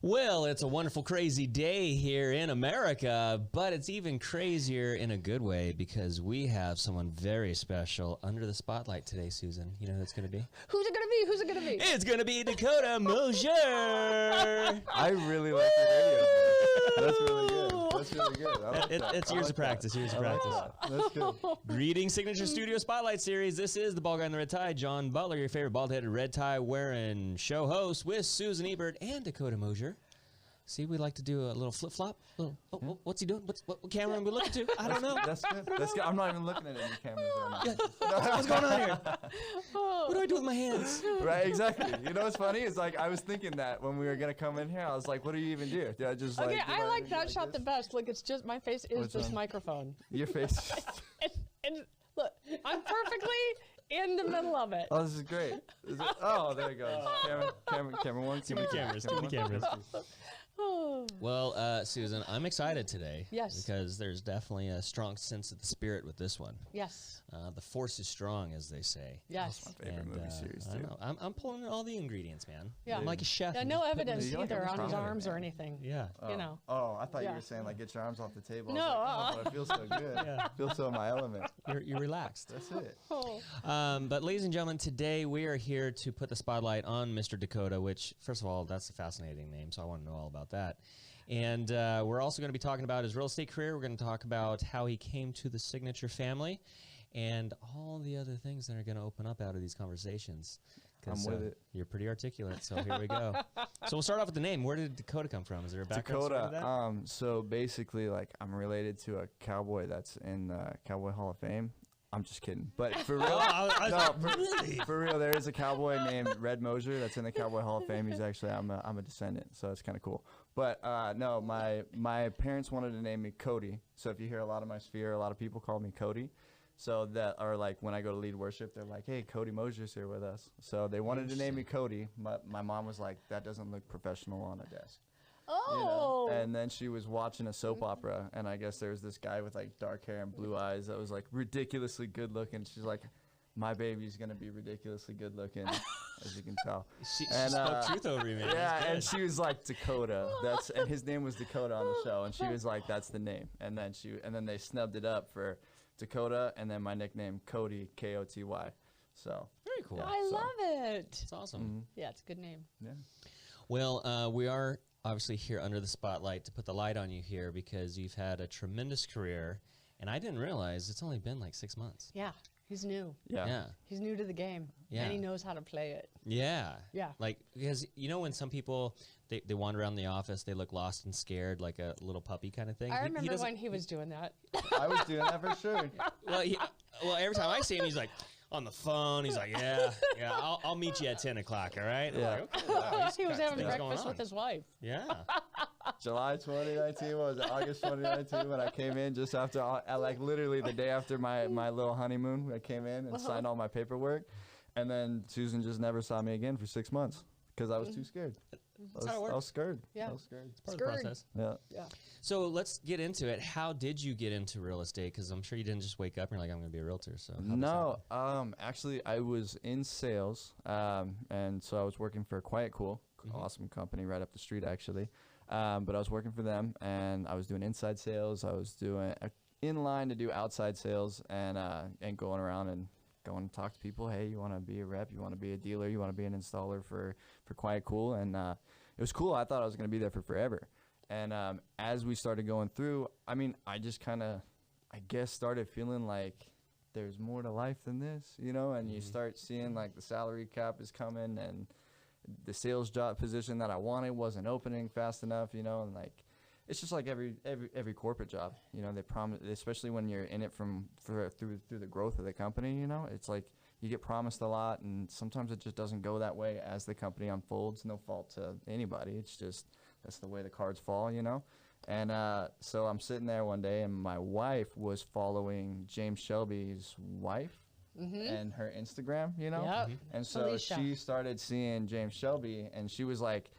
Well, it's a wonderful, crazy day here in America, but it's even crazier in a good way because we have someone very special under the spotlight today, Susan. You know who that's going to be? Who's it going to be? Who's it going to be? It's going to be Dakota Mosier. I really like the radio. That's really good. That's really good. I like that. It's years of practice. Years of practice. That's good. Greetings, Signature Studio Spotlight Series. This is the Bald Guy in the Red Tie. John Butler, your favorite bald-headed red tie wearing show host with Susan Ebert and Dakota Mosier. See, we like to do a little flip-flop. What's he doing? What camera are we looking to? I don't know. That's good. That's good. I'm not even looking at any cameras right now. Yeah. What's going on here? What do I do with my hands? Right, exactly. You know what's funny? It's like I was thinking that when we were going to come in here, I was like, what do you even do? Do I just Okay, like... I like that shot the best. Look, it's just, my face is What's this on? microphone. Your face. And look, I'm perfectly in the middle of it. Oh, this is great. Oh, there it goes. Camera one. Too many cameras. Too many cameras. Well, Susan, I'm excited today. Yes. Because there's definitely a strong sense of the spirit with this one. Yes. The force is strong, as they say. Yes. That's my favorite movie series, I too. know. I'm pulling in all the ingredients, man. Yeah. I'm like a chef. Yeah, no evidence You're like either a on his prominent arms or man. anything. Yeah. You know. Oh, I thought you Yeah. were saying like get your arms off the table. No, I was like, oh, but I feel so good. Yeah. I feel so in my element. You're relaxed. That's it. Oh. But ladies and gentlemen, today we are here to put the spotlight on Mr. Dakota, which, first of all, that's a fascinating name, so I want to know all about that. And we're also going to be talking about his real estate career. We're going to talk about how he came to the Signature family and all the other things that are going to open up out of these conversations. I'm with it. You're pretty articulate, so here we go. So we'll start off with the name. Where did Dakota come from? Is there a background story to that? Dakota. So basically, like I'm related to a cowboy that's in the Cowboy Hall of Fame. I'm just kidding, but for real, for real, there is a cowboy named Red Mosier that's in the Cowboy Hall of Fame. He's actually I'm a descendant, so it's kind of cool. But no, my parents wanted to name me Cody. So if you hear a lot of my sphere, a lot of people call me Cody. So that are like when I go to lead worship, they're like, "Hey, Cody Mosier's here with us." So they wanted to name me Cody. My mom was like, "That doesn't look professional on a desk." Oh. You know? And then she was watching a soap opera, and I guess there was this guy with like dark hair and blue eyes that was like ridiculously good looking. She's like, my baby's gonna be ridiculously good looking, as you can tell. She spoke truth over you, man. Yeah, and she was like Dakota. And his name was Dakota on the show, and she was like, that's the name. And then they snubbed it up for Dakota, and then my nickname Cody, K-O-T-Y. So Very cool. Yeah. I love it. It's awesome. Mm-hmm. Yeah, it's a good name. Yeah. Well, we are obviously here under the spotlight to put the light on you here because you've had a tremendous career, and I didn't realize it's only been like 6 months. Yeah, he's new. Yeah. He's new to the game. Yeah. And he knows how to play it. Yeah. Yeah. Like, because you know when some people, they wander around the office, they look lost and scared like a little puppy kind of thing? I He remember doesn't- when he was doing that. I was doing that for sure. Well, every time I see him, he's like on the phone. He's like, yeah, I'll meet you at 10 o'clock, all right? I'm Yeah. like, okay, wow, He was having things going breakfast on. with his wife. Yeah. July 2019, what was it, August 2019 when I came in just after, like literally the day after my little honeymoon, I came in and signed all my paperwork. And then Susan just never saw me again for 6 months because I was too scared. how it works. I was scared. Yeah. I was scared. It's part of the Scared. process. Yeah. Yeah. So let's get into it. How did you get into real estate? Because I'm sure you didn't just wake up and you're like, I'm going to be a realtor. So how'd this No, happen? actually, I was in sales, and so I was working for Quiet Cool, awesome company right up the street, actually. But I was working for them, and I was doing inside sales. I was doing in line to do outside sales, and going around and going to talk to people. Hey, you want to be a rep? You want to be a dealer? You want to be an installer for Quiet Cool? And it was cool. I thought I was going to be there for forever. And as we started going through, I mean, I just kind of, I guess, started feeling like there's more to life than this, you know, and you start seeing like the salary cap is coming and the sales job position that I wanted wasn't opening fast enough, you know, and like, it's just like every corporate job, you know, they promise, especially when you're in it through the growth of the company, you know, it's like you get promised a lot and sometimes it just doesn't go that way as the company unfolds. No fault to anybody. It's just, that's the way the cards fall, you know? And so I'm sitting there one day and my wife was following James Shelby's wife and her Instagram, you know? Yep. And so Alicia. she started seeing James Shelby and she was like,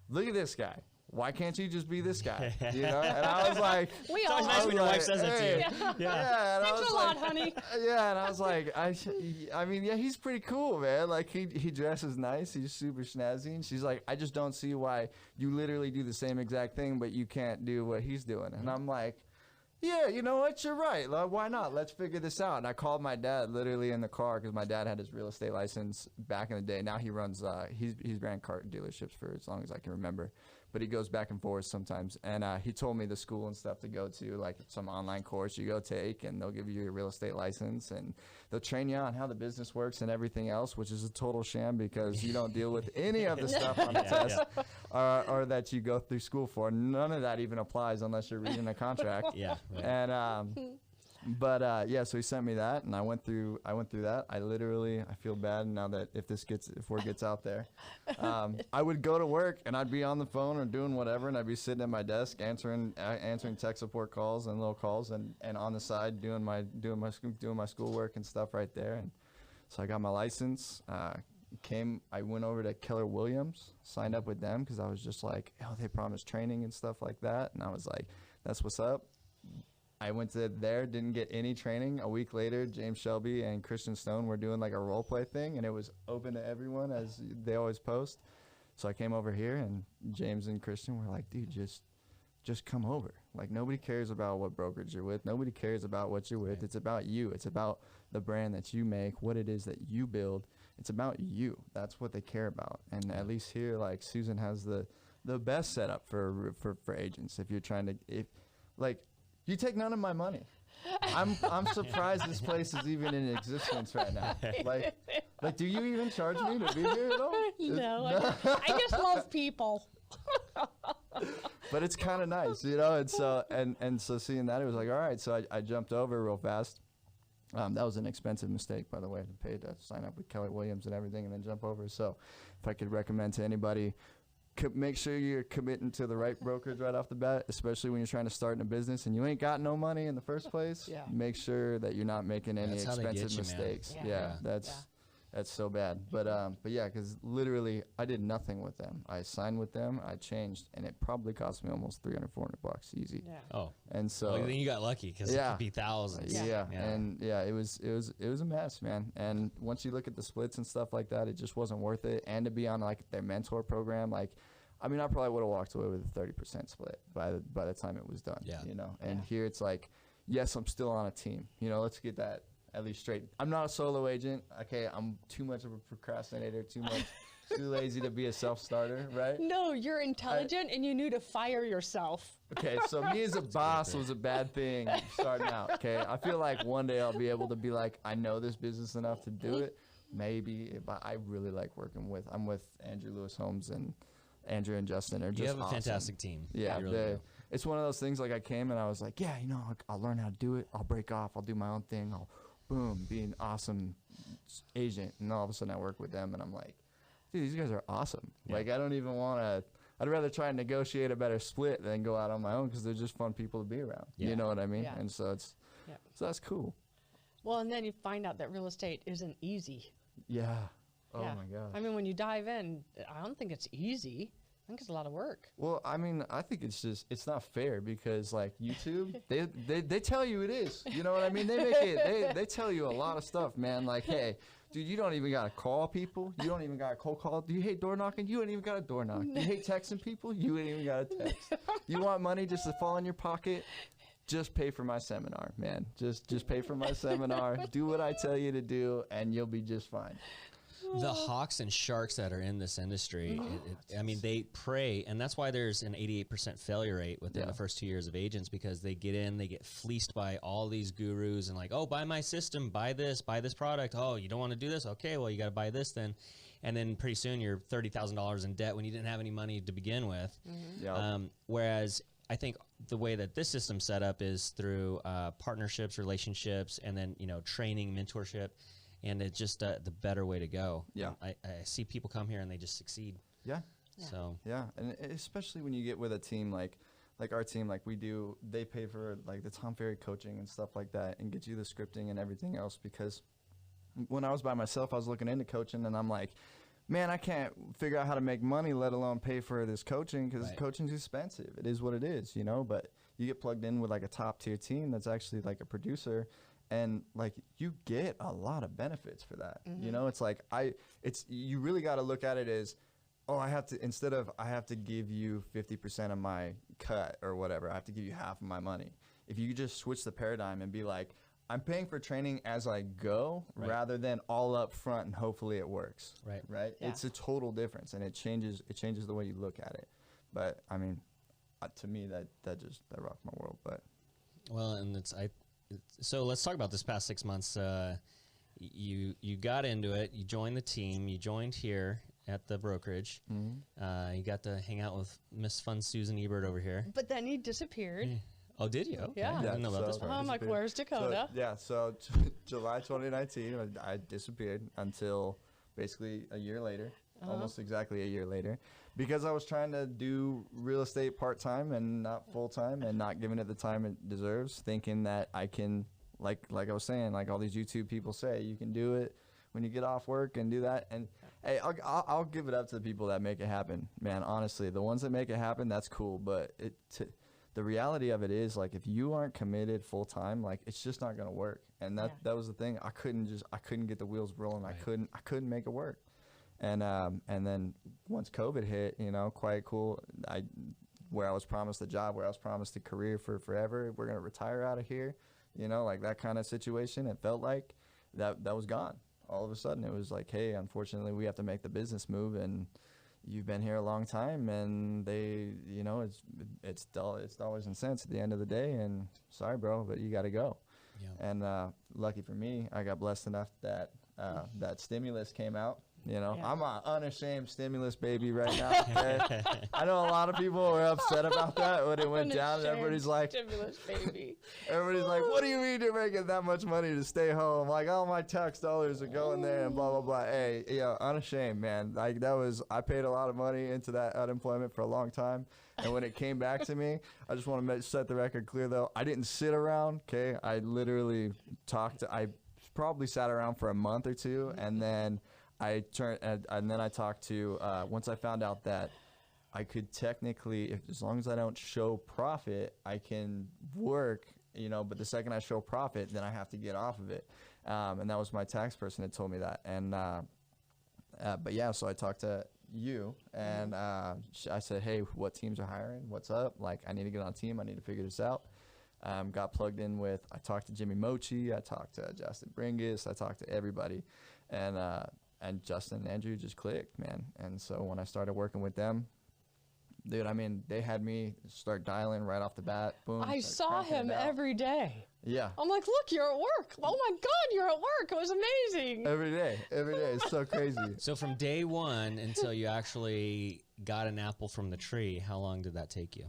look at this guy. why can't you just be this guy? You know? And I was like, We It's all always nice when your wife says that to you. Yeah. Yeah. and I Thanks was a like, lot, honey. yeah, and I was like, I mean, yeah, he's pretty cool, man. Like he dresses nice, he's super snazzy, and she's like, I just don't see why you literally do the same exact thing, but you can't do what he's doing. And I'm like, yeah, you know what? You're right. Like, why not? Let's figure this out. And I called my dad literally in the car because my dad had his real estate license back in the day. Now he runs, he's ran car dealerships for as long as I can remember. But he goes back and forth sometimes. And he told me the school and stuff to go to, like some online course you go take, and they'll give you your real estate license, and they'll train you on how the business works and everything else, which is a total sham because you don't deal with any of the stuff on the test or that you go through school for. None of that even applies unless you're reading a contract. Yeah. Right. And but yeah, so he sent me that, and I went through that. I feel bad now that if word gets out there, I would go to work and I'd be on the phone or doing whatever, and I'd be sitting at my desk answering tech support calls and little calls, and on the side doing my schoolwork and stuff right there. And so I got my license. I went over to Keller Williams, signed up with them because I was just like, oh, they promised training and stuff like that, and I was like, that's what's up. I went to there, didn't get any training. A week later, James Shelby and Christian Stone were doing like a role play thing, and it was open to everyone as they always post. So I came over here, and James and Christian were like, dude, just come over. Like, nobody cares about what brokerage you're with. Nobody cares about what you're with. Right. It's about you. It's about the brand that you make, what it is that you build. It's about you. That's what they care about. And at least here, like, Susan has the best setup for agents. If you're trying to, you take none of my money. I'm surprised this place is even in existence right now. Like, do you even charge me to be here at all? No, I just love people. But it's kind of nice, you know. And so seeing that, it was like, all right. So I jumped over real fast. That was an expensive mistake, by the way, to pay to sign up with Keller Williams and everything, and then jump over. So if I could recommend to anybody, make sure you're committing to the right brokerage right off the bat, especially when you're trying to start in a business and you ain't got no money in the first place. Yeah. Make sure that you're not making any That's how they expensive get you, man. mistakes. Yeah. Yeah, that's so bad. But yeah, because literally I did nothing with them. I signed with them, I changed, and it probably cost me almost $300, $400 easy. Yeah. Oh. And so Well, then you got lucky because it could be thousands. Yeah. And yeah, it was a mess, man. And once you look at the splits and stuff like that, it just wasn't worth it. And to be on like their mentor program, like, I mean, I probably would have walked away with a 30% split by the time it was done. Yeah. You know. And here it's like, yes, I'm still on a team. You know, let's get that at least straight. I'm not a solo agent. Okay, I'm too much of a procrastinator. Too lazy to be a self-starter, right? No, you're intelligent and you knew to fire yourself. Okay, so me as a boss was a bad thing starting out. Okay, I feel like one day I'll be able to be like, I know this business enough to do it. Maybe, but I really like working with. I'm with Andrew Lewis Holmes, and Andrew and Justin are just You have a awesome. fantastic team. Yeah, You really do. it's one of those things. Like I came and I was like, yeah, you know, I'll learn how to do it. I'll break off. I'll do my own thing. I'll boom, be an awesome agent. And all of a sudden I work with them, and I'm like, dude, these guys are awesome. Yeah. Like I don't even want to. I'd rather try and negotiate a better split than go out on my own because they're just fun people to be around. Yeah. You know what I mean? Yeah. And so so that's cool. Well, and then you find out that real estate isn't easy. Yeah. Oh Yeah. my gosh. I mean, when you dive in, I don't think it's easy. I think it's a lot of work. Well, I mean, I think it's not fair because like YouTube, they tell you it is. You know what I mean? They make it. They tell you a lot of stuff, man. Like, hey, dude, you don't even gotta call people. You don't even gotta cold call. Do you hate door knocking? You ain't even gotta door knock. You hate texting people? You ain't even gotta text. You want money just to fall in your pocket? Just pay for my seminar, man. Just pay for my seminar. Do what I tell you to do, and you'll be just fine. The hawks and sharks that are in this industry, I mean, they prey, and that's why there's an 88% failure rate within the first 2 years of agents, because they get in, they get fleeced by all these gurus and like, oh, buy my system, buy this product. Oh, you don't want to do this? Okay, well, you got to buy this then. And then pretty soon you're $30,000 in debt when you didn't have any money to begin with. Whereas I think the way that this system's set up is through partnerships, relationships, and then, you know, training, mentorship. And it's just the better way to go. Yeah. I see people come here and they just succeed. Yeah. So. Yeah, and especially when you get with a team like our team, like we do, they pay for like the Tom Ferry coaching and stuff like that, and get you the scripting and everything else. Because when I was by myself, I was looking into coaching, and I'm like, man, I can't figure out how to make money, let alone pay for this coaching, because Right. coaching's expensive. It is what it is, you know. But you get plugged in with like a top tier team that's actually like a producer, and like you get a lot of benefits for that. You know, it's like you really got to look at it as, oh, I have to give you 50% of my cut or whatever, I have to give you half of my money. If you just switch the paradigm and be like, I'm paying for training as I go, Right. rather than all up front and hopefully it works. Right. Right. Yeah. It's a total difference, and it changes the way you look at it. But I mean, to me, that rocked my world. But Well, and so let's talk about this past 6 months. You got into it. You joined the team. You joined here at the brokerage. You got to hang out with Miss Fun Susan Ebert over here. But then he disappeared. Oh, did you? Okay. Yeah. I didn't know about this so- part. I'm like, disappeared. where's Dakota? So July 2019, I disappeared until basically a year later, almost exactly a year later, because I was trying to do real estate part-time and not full-time, and not giving it the time it deserves, thinking that I can, like I was saying, like all these YouTube people say, you can do it when you get off work and do that. And hey, I'll give it up to the people that make it happen, man. Honestly, the ones that make it happen, that's cool. But the reality of it is, like, if you aren't committed full time, like, it's just not gonna work. And that was the thing. I couldn't get the wheels rolling. Right. I couldn't make it work. And then once COVID hit, you know, quite cool. Where I was promised a job, where I was promised a career for forever. We're gonna retire out of here, you know, like that kind of situation. It felt like that was gone. All of a sudden, it was like, hey, unfortunately, we have to make the business move, and you've been here a long time, and they, you know, it's dollars and cents at the end of the day, and sorry, bro, but you got to go. Yeah. And lucky for me, I got blessed enough that that stimulus came out. You know, Yeah. I'm an unashamed stimulus baby right now. Okay? I know a lot of people were upset about that when it went down, and everybody's like, stimulus baby. everybody's like, what do you mean you're making that much money to stay home? Like, all my tax dollars are going there and blah, blah, blah. Hey, yeah, unashamed, man. Like, I paid a lot of money into that unemployment for a long time. And when it came back to me, I just want to set the record clear, though. I didn't sit around, okay? I literally I probably sat around for a month or two, and then I talked to, once I found out that I could technically, as long as I don't show profit, I can work, you know, but the second I show profit, then I have to get off of it. And that was my tax person that told me that. And, but yeah, so I talked to you, and I said, hey, what teams are hiring? What's up? Like, I need to get on a team. I need to figure this out. Got plugged in with, I talked to Jimmy Mochi, I talked to Justin Bringus, I talked to everybody. And Justin and Andrew just clicked, man. And so when I started working with them, dude, I mean, they had me start dialing right off the bat. Boom. I start saw cranking him it out. every day. Yeah. I'm like, look, you're at work. Oh my God, you're at work. It was amazing. Every day. It's so crazy. So from day one until you actually got an apple from the tree, how long did that take you?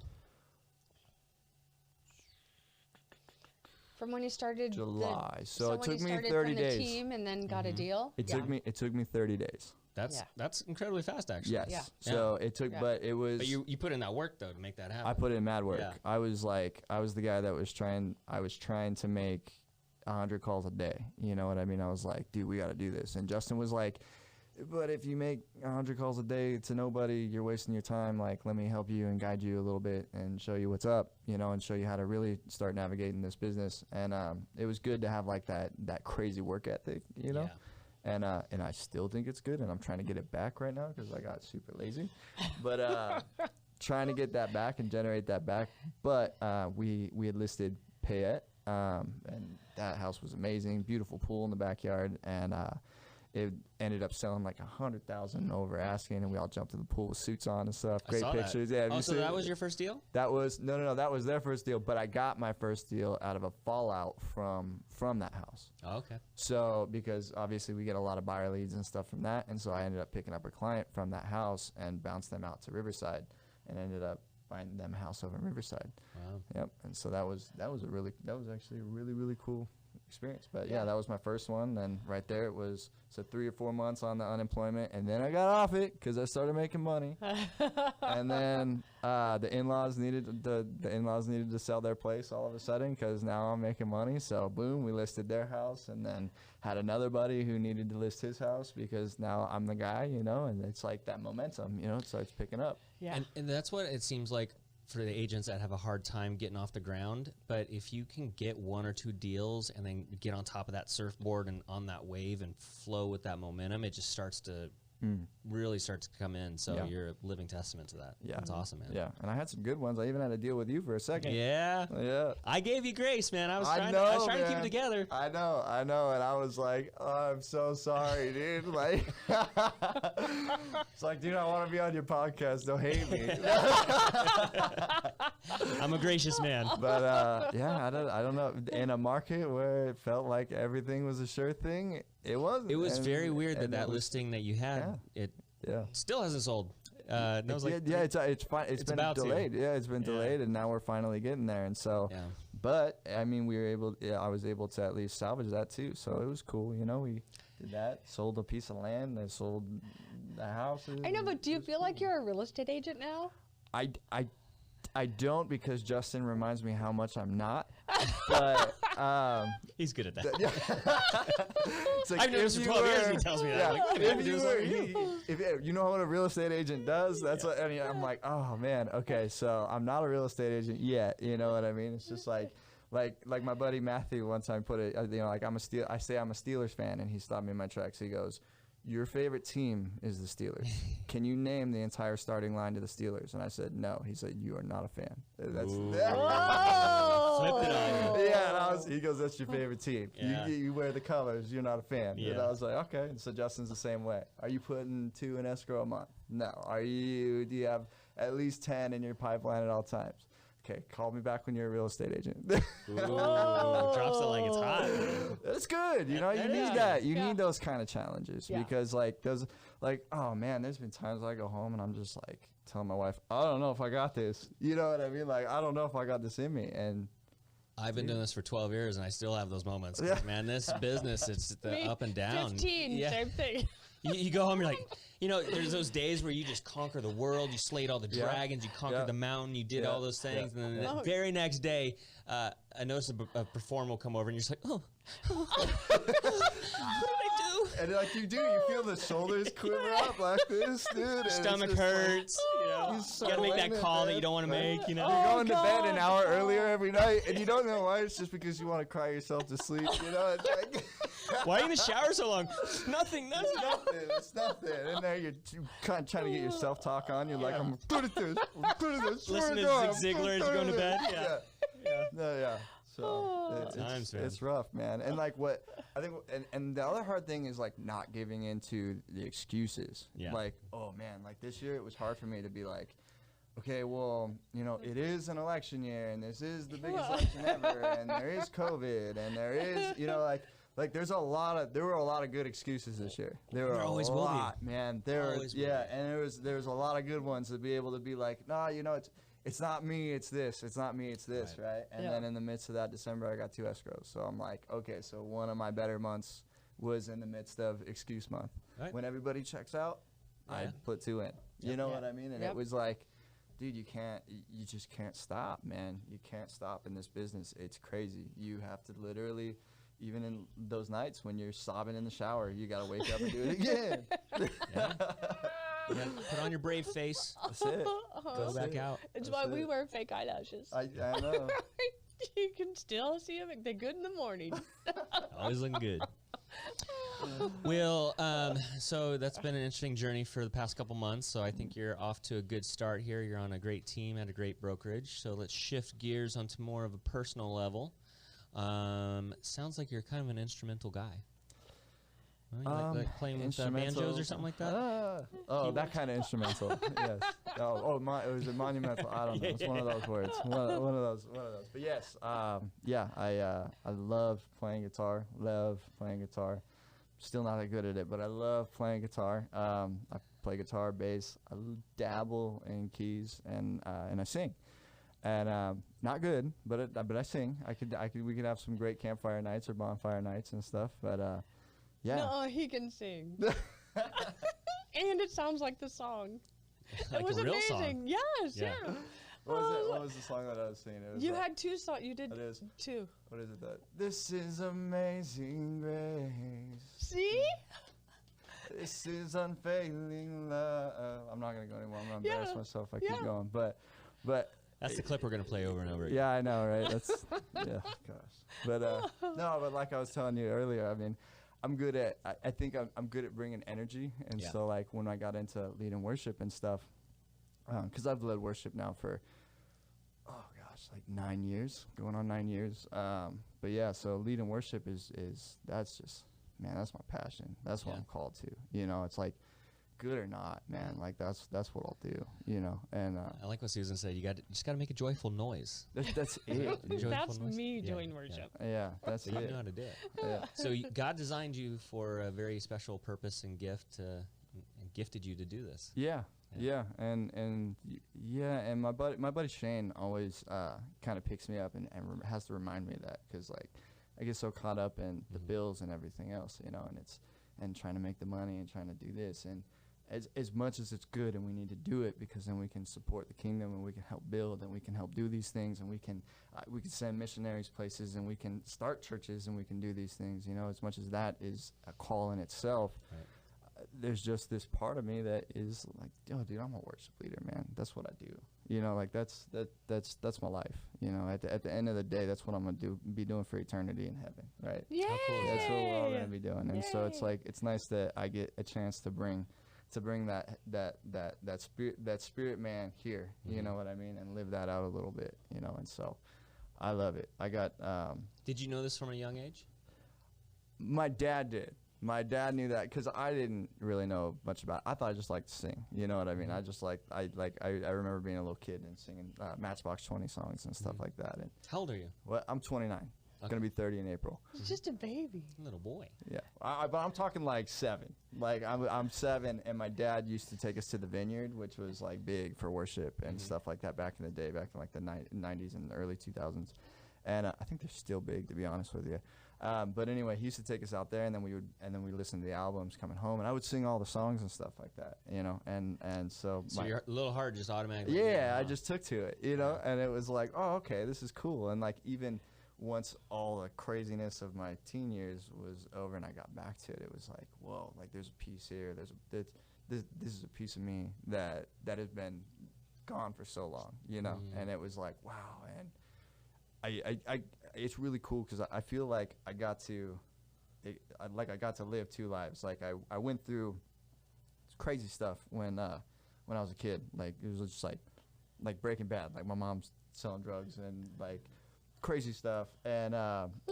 From when you started July. So it when you took me started 30 from the days. team and then got a deal. It took me 30 days. That's Yeah. incredibly fast, actually. Yes. Yeah. So it took, Yeah. but it was. But you put in that work though to make that happen. I put in mad work. Yeah. I was the guy that was trying to make 100 calls a day. You know what I mean? I was like, dude, we got to do this. And Justin was like, but if you make 100 calls a day to nobody, you're wasting your time. Like, let me help you and guide you a little bit and show you what's up, you know, and show you how to really start navigating this business. And it was good to have like that crazy work ethic, you know. Yeah. And I still think it's good, and I'm trying to get it back right now because I got super lazy. But trying to get that back and generate that back. But we had listed Payette, and that house was amazing, beautiful pool in the backyard, and it ended up selling like 100,000 over asking, and we all jumped in the pool with suits on and stuff. Great saw pictures. That. Yeah. Oh, so that was your first deal? That was no. That was their first deal, but I got my first deal out of a fallout from that house. Oh, okay. So because obviously we get a lot of buyer leads and stuff from that, and so I ended up picking up a client from that house and bounced them out to Riverside, and ended up finding them a house over in Riverside. Wow. Yep. And so that was actually a really, really cool experience. But yeah, that was my first one. Then right there it was 3 or 4 months on the unemployment, and then I got off it because I started making money. And then the in-laws needed to sell their place all of a sudden because now I'm making money. So boom, we listed their house, and then had another buddy who needed to list his house because now I'm the guy, you know, and it's like that momentum, you know, it starts picking up. Yeah. And that's what it seems like for the agents that have a hard time getting off the ground. But if you can get 1 or 2 deals and then get on top of that surfboard and on that wave and flow with that momentum, it just starts to really starts to come in. So you're a living testament to that. Yeah. That's awesome, man. Yeah, and I had some good ones. I even had a deal with you for a second. Yeah. Yeah. I gave you grace, man. I was trying to keep it together. I know. And I was like, oh, I'm so sorry, dude. Like, it's like, dude, I want to be on your podcast. Don't hate me. I'm a gracious man. But yeah, I don't know. In a market where it felt like everything was a sure thing, it wasn't. It was very weird that listing that you had, it still hasn't sold. It's fine. It's been about delayed. Yeah, it's been delayed, and now we're finally getting there. And so, but I mean, I was able to at least salvage that too. So it was cool. You know, we did that, sold a piece of land, I sold the houses. I know, but do you feel like you're a real estate agent now? I don't, because Justin reminds me how much I'm not. But he's good at that. It's like, I've known him for 12 years and he tells me that. If you know what a real estate agent does, that's what I'm like, oh man, okay, so I'm not a real estate agent yet. You know what I mean? It's just like my buddy Matthew one time put it, you know, like I say I'm a Steelers fan, and he stopped me in my tracks. He goes, your favorite team is the Steelers. Can you name the entire starting line to the Steelers? And I said, no. He said, you are not a fan. That's Flipped it on you. Yeah, and he goes, that's your favorite team. Yeah. You wear the colors. You're not a fan. Yeah. And I was like, okay. And so Justin's the same way. Are you putting 2 in escrow a month? No. Do you have at least 10 in your pipeline at all times? Okay, call me back when you're a real estate agent. Ooh, drops it like it's hot. That's good. You know, you need that. You need those kind of challenges because, oh man, there's been times I go home and I'm just like telling my wife, I don't know if I got this. You know what I mean? Like, I don't know if I got this in me. And I've been doing this for 12 years and I still have those moments. Man, this business, it's the up and down. 15, same thing. You go home, you're like, you know, there's those days where you just conquer the world, you slayed all the dragons, you conquered the mountain, you did all those things, and then the very next day, I noticed a performer will come over, and you're just like, oh, what did I do? And like you feel the shoulders quiver up like this, dude. Stomach hurts, you know. You gotta make that call that you don't want to make, you know. You're going to bed an hour earlier every night, and you don't know why. It's just because you want to cry yourself to sleep, you know. It's like, why are you in the shower so long? Nothing. It's nothing. And there you're kind of trying to get your self-talk on. You're like, I'm good at this. Listen to Zig Ziglar as you're going to bed. Yeah. So it's rough, man. And like what I think, and the other hard thing is like not giving into the excuses. Yeah. Like, oh man, like this year it was hard for me to be like, okay, well, you know, it is an election year, and this is the biggest election ever, and there is COVID, and there is, you know, like there were a lot of good excuses this year. There always will be, man. And there was a lot of good ones to be able to be like, nah, you know, it's not me, it's this. It's not me, it's this, right? And then in the midst of that December, I got 2 escrows. So I'm like, okay, so one of my better months was in the midst of excuse month. Right. When everybody checks out, I put 2 in. You know what I mean? And it was like, dude, you just can't stop, man. You can't stop in this business. It's crazy. You have to literally, even in those nights when you're sobbing in the shower, you got to wake up and do it again. Put on your brave face. That's it. Go back out. It's why we wear fake eyelashes. I know. You can still see them. They're good in the morning. Always looking good. Well, so that's been an interesting journey for the past couple months. So I think you're off to a good start here. You're on a great team at a great brokerage. So let's shift gears onto more of a personal level. Sounds like you're kind of an instrumental guy. Right? Like playing with banjos or something like that? That kind of instrumental. Yes. It was a monumental. I don't know. It's one of those words. One of those. But yes, I love playing guitar. Still not that good at it, but I love playing guitar. I play guitar, bass. I dabble in keys, and I sing. and not good, but I sing. We could have some great campfire nights or bonfire nights and stuff. But yeah. No, he can sing. And it sounds like the song. Like it was a real amazing. song. Yes, Yeah. yeah. What was the song that I was singing? It was You had two songs. You did It is. two. What is it that? This is amazing grace. See? This is unfailing love. I'm not gonna go anymore. I'm gonna embarrass Yeah. myself if I keep Yeah. going. But That's the clip we're going to play over and over again. yeah, I know, right? That's yeah, gosh. But no, but like I was telling you earlier, I mean, I'm good at. I think I'm good at bringing energy, and Yeah. so like when I got into leading worship and stuff, because I've led worship now for like 9 years, going on 9 years. But yeah, so leading worship is that's just, man, that's my passion. That's what Yeah. I'm called to. You know, it's like, good or not, man, like that's what I'll do. You know, and I like what Susan said. You just got to make a joyful noise. that's it. dude. Joyful That's noise? me Yeah, doing yeah. worship. Yeah, that's So you it. know how to do it. Yeah. So God designed you for a very special purpose and gift, and gifted you to do this. Yeah, Yeah. yeah, and my buddy Shane always kind of picks me up and has to remind me of that, because like I get so caught up in the bills and everything else, you know, and trying to make the money and trying to do this, and as much as it's good and we need to do it, because then we can support the kingdom and we can help build and we can help do these things, and we can send missionaries places, and we can start churches, and we can do these things, you know, as much as that is a call in itself. Right. There's just this part of me that is like, oh, dude, I'm a worship leader, man. That's what I do. You know, like that's my life. You know, at the end of the day, that's what I'm gonna be doing for eternity in heaven, right? Yeah. cool is That's what we're all gonna be doing. And so it's Yay. like, it's nice that I get a chance to bring that spirit man here. You know what I mean, and live that out a little bit. You know, and so I love it. I got Did you know this from a young age? my dad did. My dad knew that, because I didn't really know much about it. I thought I just liked to sing. You know what I mean? I just I remember being a little kid and singing Matchbox 20 songs and stuff like that. And How old are you? well, I'm 29. Okay. Gonna be 30 in April. He's just a baby. Little boy. Yeah, but I'm talking like 7. Like I'm 7, and my dad used to take us to the Vineyard, which was like big for worship and stuff like that back in the day, back in like the 90s and the early 2000s. And I think they're still big, to be honest with you. But anyway, he used to take us out there, and then we would listen to the albums coming home, and I would sing all the songs and stuff like that, you know. And so So your little heart just automatically. yeah, I just took to it, you know. And it was like, oh, okay, this is cool. And like, even once all the craziness of my teen years was over and I got back to it, it was like, whoa, like there's a piece here. This is a piece of me that has been gone for so long, you know. And it was like, wow. And I it's really cool, because I feel like I got to live 2 lives. Like I went through crazy stuff when I was a kid. Like it was just like Breaking Bad. Like my mom's selling drugs and like crazy stuff. And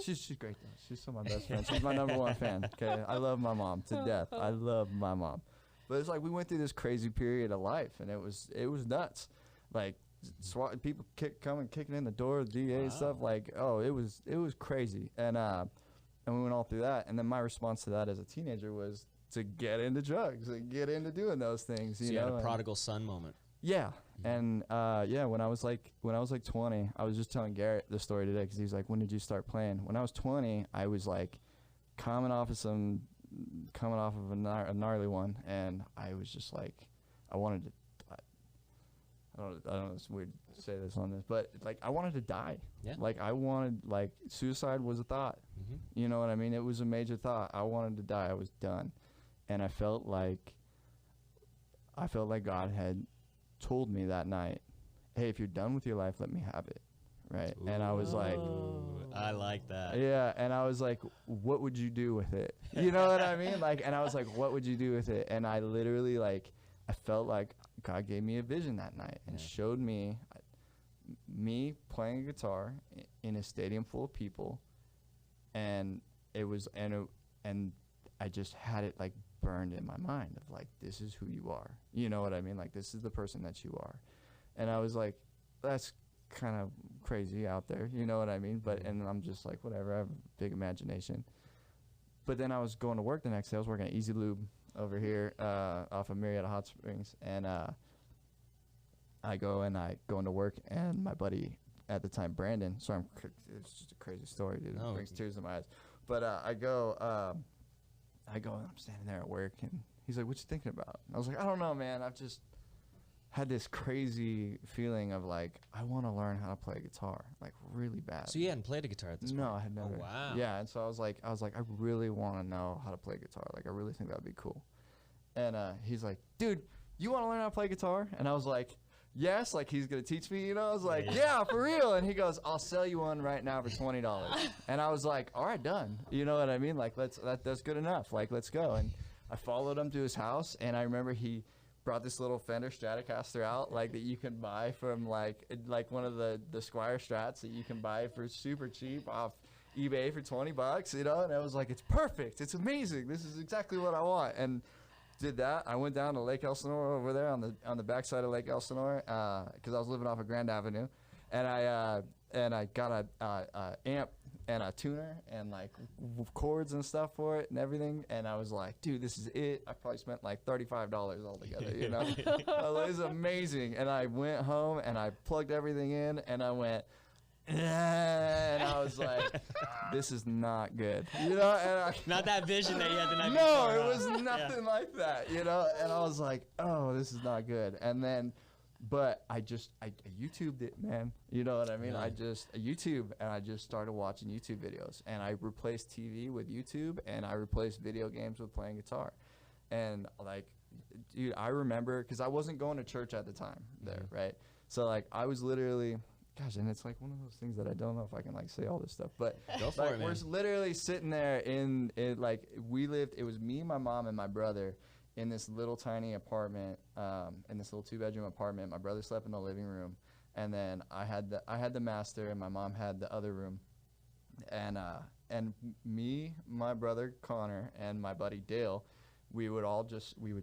she's great though. She's still my best friend. She's my #1 fan. Okay, I love my mom to death. I love my mom. But it's like we went through this crazy period of life, and it was nuts. Like SWAT people kicking in the door, DA and stuff. Like, oh, it was crazy. And we went all through that. And then my response to that as a teenager was to get into drugs and get into doing those things. So You you know, had a and- prodigal son moment. yeah. And yeah, when I was like 20, I was just telling Garrett the story today, because he was like, when did you start playing? When I was 20, I was like coming off of a gnarly one, and I was just like, I wanted to, I don't know, it's weird to say this on this, but like I wanted to die. Yeah. Like I wanted, like suicide was a thought. You know what I mean? It was a major thought. I wanted to die. I was done. And I felt like God had told me that night, hey, if you're done with your life, let me have it. Right. And I was like, Ooh, I like that. yeah. And I was like, what would you do with it? You know what I mean? Like, and I was like, what would you do with it? And I literally, like, I felt like God gave me a vision that night and showed me playing a guitar in a stadium full of people. And it was, and I just had it like burned in my mind of like, this is who you are. You know what I mean? Like, this is the person that you are. And I was like, that's kind of crazy out there. You know what I mean? But, and I'm just like, whatever, I have a big imagination. But then I was going to work the next day. I was working at Easy Lube over here off of Marietta Hot Springs. And I go into work, and my buddy at the time, Brandon. So it's just a crazy story, dude. It brings tears to my eyes. But I go and I'm standing there at work, and he's like, "What you thinking about?" And I was like, "I don't know, man. I've just had this crazy feeling of like I want to learn how to play guitar, like really bad." So you hadn't played a guitar at this point? No, I had never. Oh, wow. Yeah, and so I was like, I really want to know how to play guitar. Like, I really think that would be cool. And he's like, "Dude, you want to learn how to play guitar?" And I was like, "Yes." Like, he's gonna teach me, you know? I was like, "Yeah, for real." And he goes, "I'll sell you one right now for $20." And I was like, "All right, done." You know what I mean? Like, that's good enough. Like, let's go. And I followed him to his house, and I remember he brought this little Fender Stratocaster out, like, that you can buy from like one of the Squire Strats that you can buy for super cheap off eBay for $20, you know. And I was like, "It's perfect. It's amazing. This is exactly what I want." And did that. I went down to Lake Elsinore over there on the backside of Lake Elsinore because I was living off of Grand Avenue, and I got a amp and a tuner and like chords and stuff for it and everything. And I was like, "Dude, this is it." I probably spent like $35 altogether, you know. It was amazing. And I went home and I plugged everything in, and I went, and I was like, "This is not good," you know. And Not that vision that you had the night no, before. it was nothing like that, you know. And I was like, "Oh, this is not good." And then, but I YouTubed it, man. You know what I mean? Yeah. I YouTube, and I just started watching YouTube videos, and I replaced TV with YouTube, and I replaced video games with playing guitar. And like, dude, I remember because I wasn't going to church at the time there, right? So like, I was literally. Gosh, and it's like one of those things that I don't know if I can like say all this stuff, but Go for like, it, man. we're literally sitting there in like we lived. It was me, my mom, and my brother in this little tiny apartment, in this little 2-bedroom apartment. My brother slept in the living room, and then I had the master, and my mom had the other room, and me, my brother Connor, and my buddy Dale. We would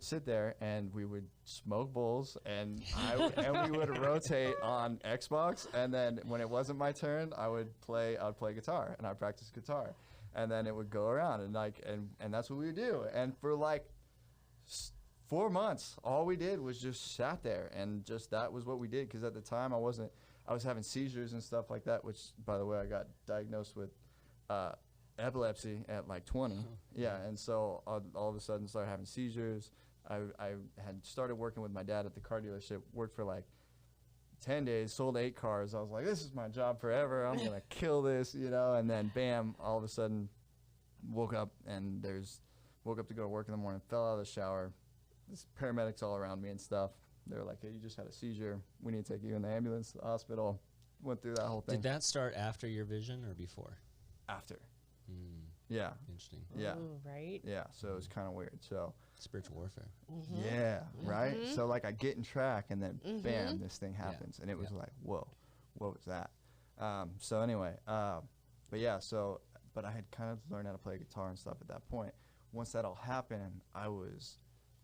sit there and we would smoke bowls, and we would rotate on Xbox, and then when it wasn't my turn, I would play guitar, and I'd practice guitar, and then it would go around, and like and that's what we would do. And for like 4 months, all we did was just sat there, and just that was what we did, because at the time I was having seizures and stuff like that, which, by the way, I got diagnosed with epilepsy at like 20. Yeah, and so all of a sudden started having seizures. I had started working with my dad at the car dealership, worked for like 10 days, sold 8 cars. I was like, "This is my job forever. I'm gonna kill this," you know. And then bam, all of a sudden woke up to go to work in the morning, fell out of the shower. There's paramedics all around me and stuff. They were like, "Hey, you just had a seizure. We need to take you in the ambulance to the hospital." Went through that whole thing. Did that start after your vision or before? After. Yeah. Interesting. Yeah. Ooh, right? Yeah, so it was kind of weird. So Spiritual warfare. yeah, right? So like I get in track, and then bam, this thing happens. And it was like, whoa, what was that? So anyway, but yeah, but I had kind of learned how to play guitar and stuff at that point. Once that all happened, I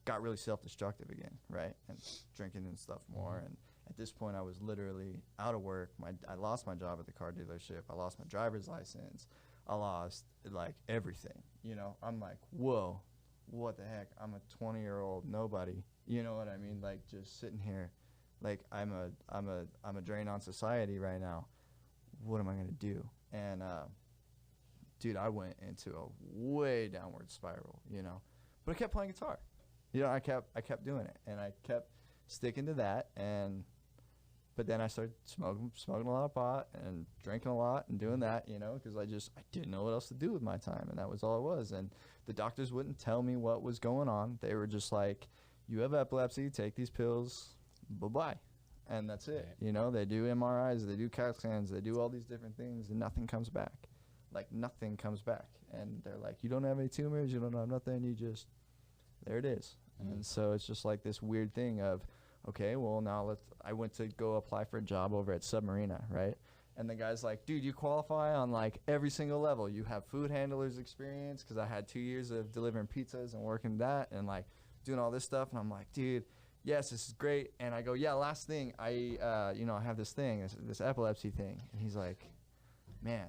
got really self-destructive again, right? And drinking and stuff more. And at this point, I was literally out of work. I lost my job at the car dealership. I lost my driver's license. I lost like everything, you know. I'm like, whoa, what the heck? I'm a 20-year-old nobody, you know what I mean? Like, just sitting here, like I'm a drain on society right now. What am I gonna do? And dude, I went into a way downward spiral, you know. But I kept playing guitar, you know. I kept doing it, and I kept sticking to that. But then I started smoking a lot of pot and drinking a lot and doing that, you know, because I didn't know what else to do with my time, and that was all it was. And the doctors wouldn't tell me what was going on. They were just like, "You have epilepsy, take these pills, bye-bye." And that's it. Right. You know, they do MRIs, they do CAT scans, they do all these different things, and nothing comes back. Like, nothing comes back. And they're like, "You don't have any tumors, you don't have nothing, you just, there it is." And so it's just like this weird thing of, okay, well, now I went to go apply for a job over at Submarina, right? And the guy's like, "Dude, you qualify on like every single level. You have food handlers experience," because I had 2 years of delivering pizzas and working that and like doing all this stuff. And I'm like, "Dude, yes, this is great." And I go, "Yeah, last thing, I have this thing, this epilepsy thing." And he's like, "Man,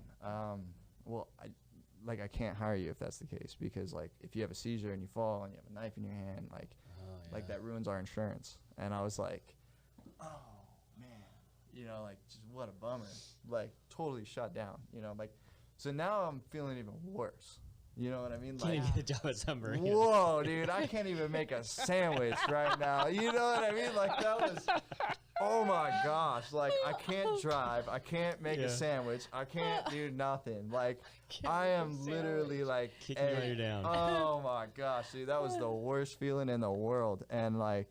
well, I can't hire you if that's the case, because like if you have a seizure and you fall and you have a knife in your hand, like that ruins our insurance." And I was like, "Oh you know, like, just what a bummer. Like, totally shut down, you know, like, so now I'm feeling even worse. You know what I mean? Can't Like, even get a job at Sunbury. whoa, dude, I can't even make a sandwich right now. You know what I mean? Like, that was, oh my gosh. Like, I can't drive. I can't make a sandwich. I can't do nothing. Like, I am literally like, Kicking while you're down. oh my gosh, dude, that was the worst feeling in the world. And like,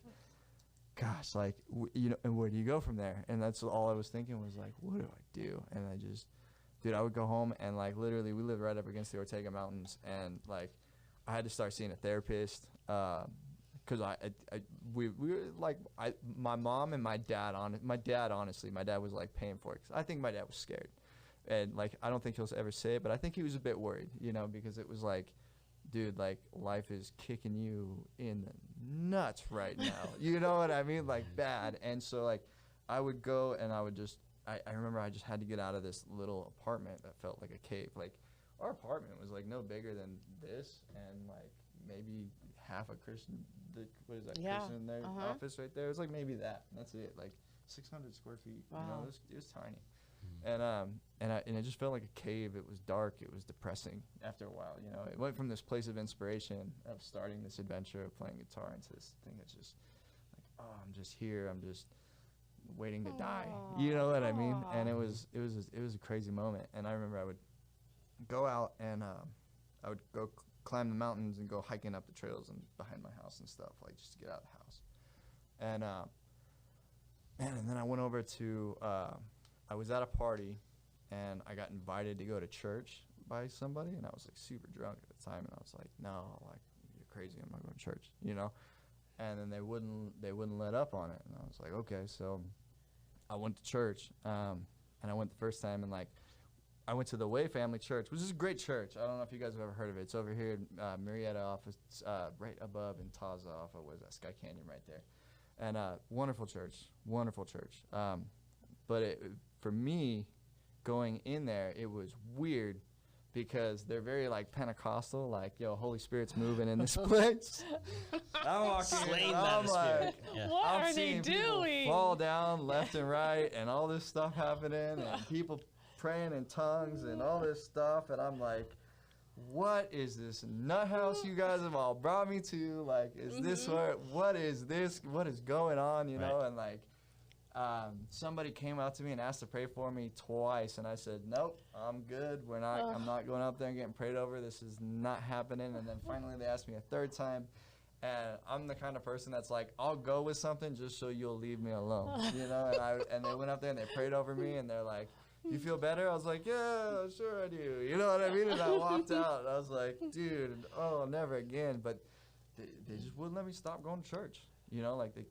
gosh, like, you know, and where do you go from there? And that's all I was thinking was like, what do I do? And I just, dude, I would go home and like literally we lived right up against the Ortega Mountains, and like I had to start seeing a therapist because we were like, my mom and my dad honestly, my dad was like paying for it 'cause I think my dad was scared, and like I don't think he'll ever say it, but I think he was a bit worried, you know, because it was like, dude, like life is kicking you in the nuts right now, you know what I mean, like bad. And so like I would go and I would just I remember I just had to get out of this little apartment that felt like a cave. Like, our apartment was like no bigger than this, and like maybe half a Christian, what is that, Christian in their office right there. It was like maybe that, and that's it. Like 600 square feet. Wow. You know, it was tiny. And it just felt like a cave. It was dark. It was depressing after a while. You know, it went from this place of inspiration of starting this adventure of playing guitar into this thing that's just like, oh, I'm just here. I'm just waiting to die. You know what I mean? And it was a crazy moment. And I remember I would go out and I would go climb the mountains and go hiking up the trails and behind my house and stuff, like just to get out of the house. And and then I went over to I was at a party and I got invited to go to church by somebody, and I was like super drunk at the time, and I was like, no, like, you're crazy, I'm not going to church, you know. And then they wouldn't let up on it, and I was like, okay. So I went to church, and I went the first time, and like I went to the Way Family Church, which is a great church. I don't know if you guys have ever heard of it. It's over here in Marietta office, right above in Taza off of, what is that, Sky Canyon right there. And wonderful church. But for me, going in there, it was weird because they're very like Pentecostal, like, yo, Holy Spirit's moving in this place. I'm walking Slain in, by I'm the like, Spirit. Yeah. What I'm are they seeing people doing? fall down left and right and all this stuff happening and people praying in tongues and all this stuff, and I'm like, what is this nut house you guys have all brought me to? Like, is this what is this? What is going on? You know, and like, somebody came out to me and asked to pray for me twice, and I said, nope, I'm good. I'm not going up there and getting prayed over. This is not happening. And then finally they asked me a third time, and I'm the kind of person that's like, I'll go with something just so you'll leave me alone, you know. And they went up there and they prayed over me, and they're like, you feel better? I was like, yeah, sure I do. You know what I mean? And I walked out, and I was like, dude, oh, never again. But they just wouldn't let me stop going to church. You know, like the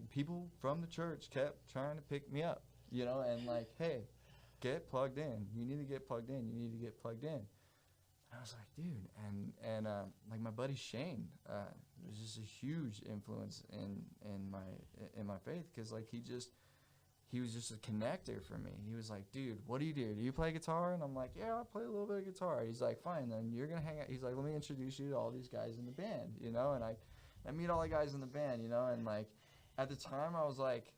people from the church kept trying to pick me up, you know, and like, hey, get plugged in. You need to get plugged in. You need to get plugged in. And I was like, dude, and like my buddy Shane was just a huge influence in my faith, because like he was just a connector for me. He was like, dude, what do? Do you play guitar? And I'm like, yeah, I play a little bit of guitar. He's like, fine, then you're gonna hang out. He's like, let me introduce you to all these guys in the band, you know, and I meet all the guys in the band, you know, and like at the time I was like,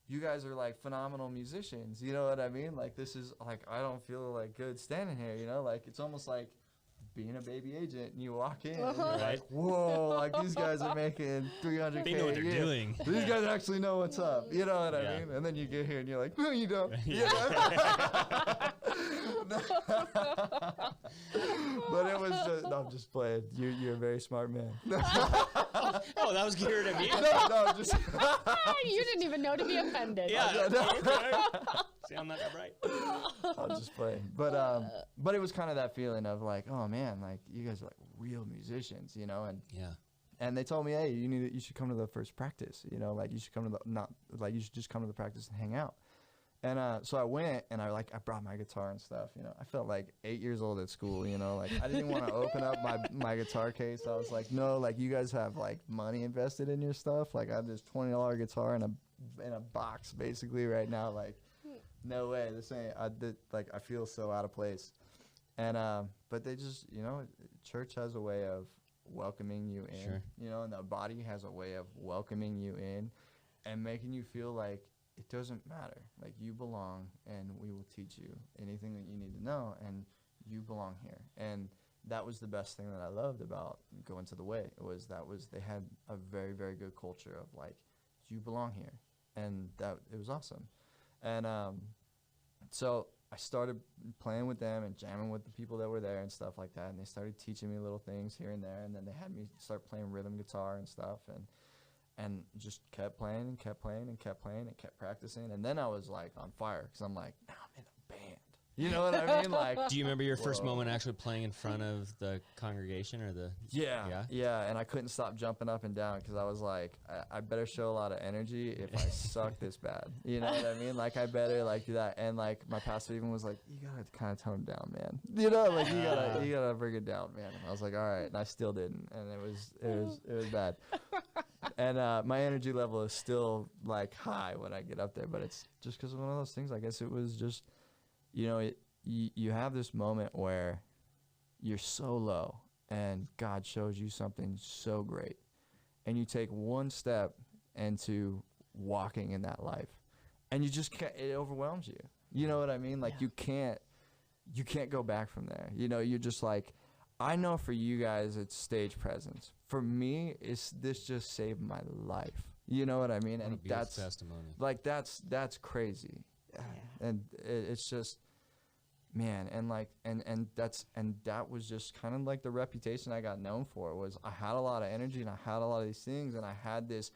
you guys are like phenomenal musicians, you know what I mean? Like, this is like, I don't feel like good standing here, you know, like it's almost like being a baby agent, and you walk in and you're like, whoa, like these guys are making $300K. They know what they're doing. These guys actually know what's up, you know what I mean? And then you get here and you're like, no, you don't. But it was just, no, I'm just playing. You're a very smart man. Oh, that was geared at me. No, just. You didn't even know to be offended. Yeah. See, I'm not that bright. I was just playing, but it was kind of that feeling of like, oh man, like you guys are like real musicians, you know, and and they told me, hey, you should come to the first practice, you know, like you should come to you should just come to the practice and hang out. And so I went, and I brought my guitar and stuff, you know. I felt like 8 years old at school, you know, like I didn't want to open up my guitar case. I was like, no, like you guys have like money invested in your stuff. Like I have this $20 guitar in a box basically right now, like. No way, this ain't, I feel so out of place. And, but they just, you know, church has a way of welcoming you in, you know, and the body has a way of welcoming you in and making you feel like it doesn't matter. Like, you belong, and we will teach you anything that you need to know, and you belong here. And that was the best thing that I loved about going to the Way. They had a very, very good culture of like, you belong here, and that it was awesome. And so I started playing with them and jamming with the people that were there and stuff like that, and they started teaching me little things here and there, and then they had me start playing rhythm guitar and stuff, and just kept playing and kept playing and kept playing and kept practicing, and then I was like on fire because I'm like, now I'm in a band. You know what I mean? Like, do you remember your first moment actually playing in front of the congregation or the? Yeah. And I couldn't stop jumping up and down because I was like, I better show a lot of energy if I suck this bad. You know what I mean? Like, I better like do that. And like my pastor even was like, you gotta kind of tone it down, man. You know, like you gotta bring it down, man. And I was like, all right, and I still didn't, and it was bad. And my energy level is still like high when I get up there, but it's just because of one of those things. I guess it was just. You know, you have this moment where you're so low and God shows you something so great, and you take one step into walking in that life, and you just can't, it overwhelms you. You know what I mean? Like, you can't go back from there. You know, you're just like, I know for you guys it's stage presence. For me, this just saved my life. You know what I mean? And that's testimony. Like, that's crazy. And it's just, man, and like, and that was just kind of like the reputation I got known for. Was I had a lot of energy and I had a lot of these things, and I had this